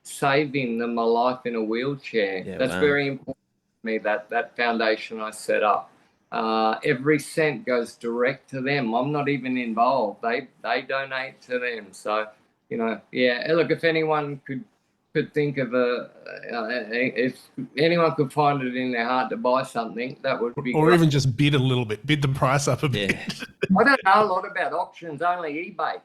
D: saving them a life in a wheelchair.
B: Yeah,
D: that's very important to me, that foundation I set up. Every cent goes direct to them. I'm not even involved. They donate to them. So, look, if anyone could think of if anyone could find it in their heart to buy something, that would be
A: or
D: great.
A: even just bid a little bit, bid the price up a bit.
D: I don't know a lot about auctions, only eBay.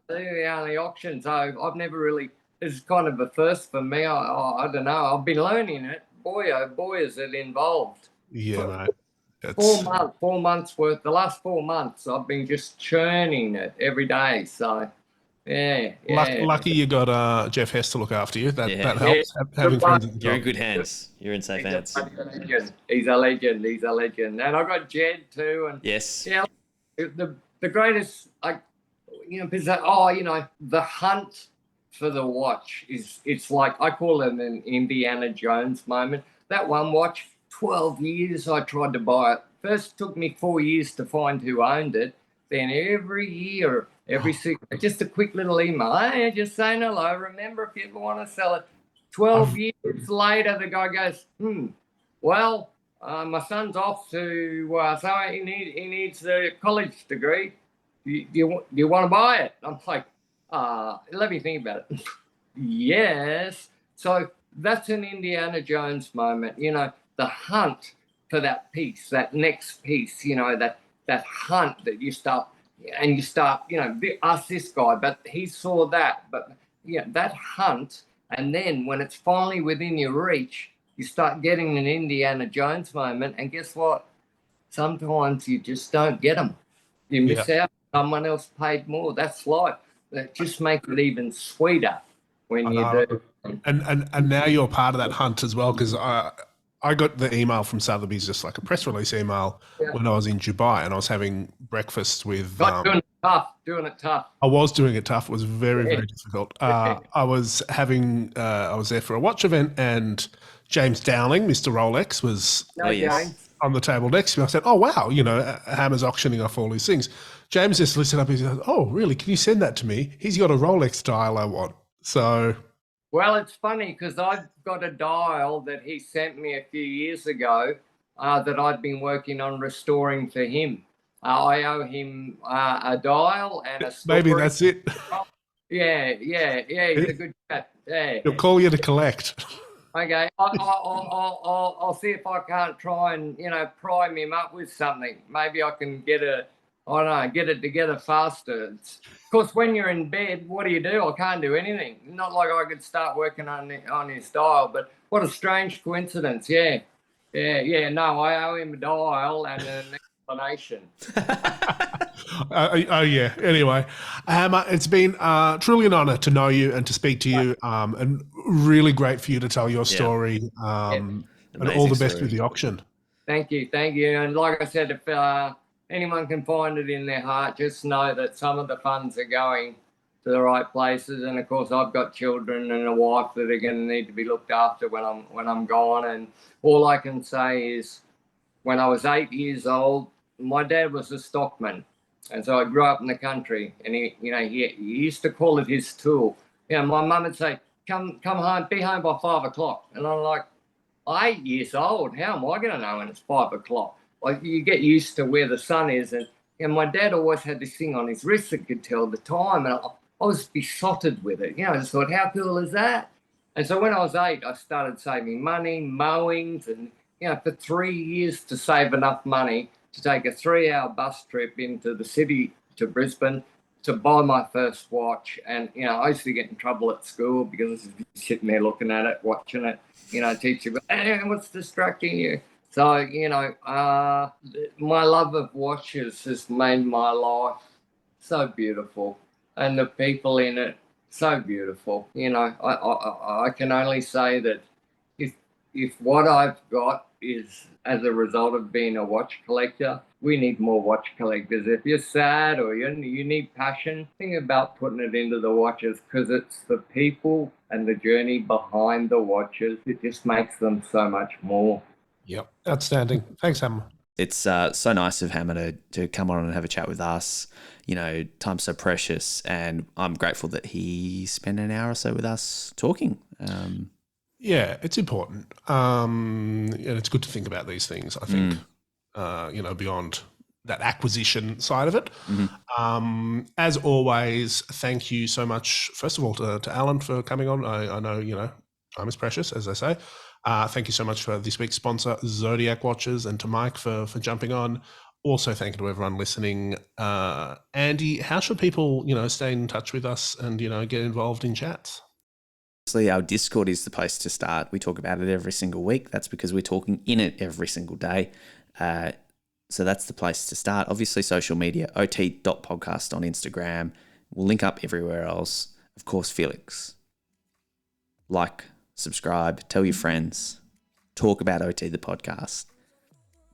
D: They're the only auctions. So I've never really, it's kind of a first for me. I don't know. I've been learning it. Boy, oh boy, is it involved.
A: Yeah, mate.
D: 4 months worth. The last 4 months, I've been just churning it every day. So, yeah.
A: Lucky you got Jeff Hess to look after you. That helps. Having friends at the
B: You're in
A: top.
B: good hands. You're in safe hands.
D: He's a legend. And I got Jed too. And
B: yes.
D: Yeah, the greatest. Because the hunt for the watch it's like, I call it an Indiana Jones moment. That one watch, 12 years I tried to buy it. First took me 4 years to find who owned it. Then every year, every 6, just a quick little email. Hey, just saying hello. Remember, if you ever want to sell it. 12 years later, the guy goes, well, my son's off to, so he needs a college degree. Do you want to buy it? I'm like, let me think about it. Yes. So that's an Indiana Jones moment, the hunt for that piece, that next piece, that hunt that you start, ask this guy, but he saw that. But that hunt, and then when it's finally within your reach, you start getting an Indiana Jones moment. And guess what? Sometimes you just don't get them. You miss out. Someone else paid more. That's life. That just makes it even sweeter when you do.
A: And now you're part of that hunt as well, because I got the email from Sotheby's, just like a press release email, when I was in Dubai, and I was having breakfast with.
D: Doing it tough.
A: I was doing it tough. It was very, very difficult. I was there for a watch event, and James Dowling, Mr. Rolex, was on the table next to me. I said, "Oh wow, Hammer's auctioning off all these things." James just listened up. He said, "Oh really? Can you send that to me? He's got a Rolex dial I want." So.
D: Well, it's funny because I've got a dial that he sent me a few years ago that I've been working on restoring for him. I owe him a dial and a story.
A: Maybe that's it.
D: Yeah. He's a good cat. Yeah.
A: He'll call you to collect.
D: Okay, I'll see if I can't try and prime him up with something. Maybe I can get it together faster. Of course, when you're in bed, what do? I can't do anything. Not like I could start working on his dial. But what a strange coincidence. Yeah. No, I owe him a dial and an explanation.
A: Yeah. Anyway, Hammer, it's been truly an honour to know you and to speak to you, and really great for you to tell your story. And all the best with the auction.
D: Thank you. And like I said, if anyone can find it in their heart, just know that some of the funds are going to the right places. And of course, I've got children and a wife that are going to need to be looked after when I'm gone. And all I can say is, when I was 8 years old, my dad was a stockman. And so I grew up in the country, and he used to call it his tool. My mum would say, come home, be home by 5 o'clock. And I'm like, 8 years old, how am I going to know when it's 5 o'clock? Like, you get used to where the sun is, and And my dad always had this thing on his wrist that could tell the time, and I was besotted with it. I just thought, how cool is that? And so when I was 8, I started saving money, mowings, and, for 3 years to save enough money to take a 3-hour bus trip into the city to Brisbane to buy my first watch. And, I used to get in trouble at school because I was sitting there looking at it, watching it, teacher, what's distracting you? So, my love of watches has made my life so beautiful, and the people in it so beautiful. I can only say that if what I've got is as a result of being a watch collector, we need more watch collectors. If you're sad or you need passion, think about putting it into the watches, because it's the people and the journey behind the watches. It just makes them so much more.
A: Yep. Outstanding. Thanks, Hammer.
B: It's so nice of Hammer to come on and have a chat with us. Time's so precious, and I'm grateful that he spent an hour or so with us talking.
A: Yeah, it's important. And it's good to think about these things, I think, beyond that acquisition side of it.
B: Mm-hmm.
A: As always, thank you so much, first of all, to Alan for coming on. I know, time is precious, as I say. Thank you so much for this week's sponsor, Zodiac Watches, and to Mike for jumping on. Also, thank you to everyone listening. Andy, how should people, stay in touch with us and, get involved in chats?
B: Our Discord is the place to start. We talk about it every single week. That's because we're talking in it every single day. So that's the place to start. Obviously, social media, ot.podcast on Instagram. We'll link up everywhere else. Of course, Felix. Like, subscribe, tell your friends, talk about OT the podcast,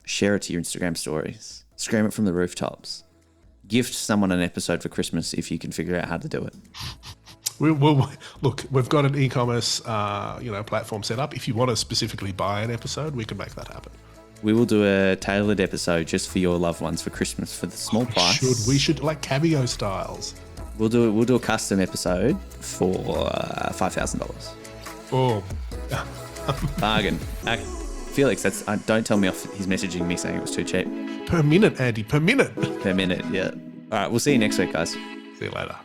B: share it to your Instagram stories, scream it from the rooftops, gift someone an episode for Christmas if you can figure out how to do it.
A: Look, we've got an e-commerce platform set up. If you want to specifically buy an episode, we can make that happen.
B: We will do a tailored episode just for your loved ones for Christmas for the small price.
A: We should like Cameo styles.
B: We'll do a custom episode for $5,000.
A: Oh,
B: bargain. Felix, don't tell me off. He's messaging me saying it was too cheap.
A: Per minute, Andy, per minute.
B: Per minute, yeah. All right, we'll see you next week, guys.
A: See you later.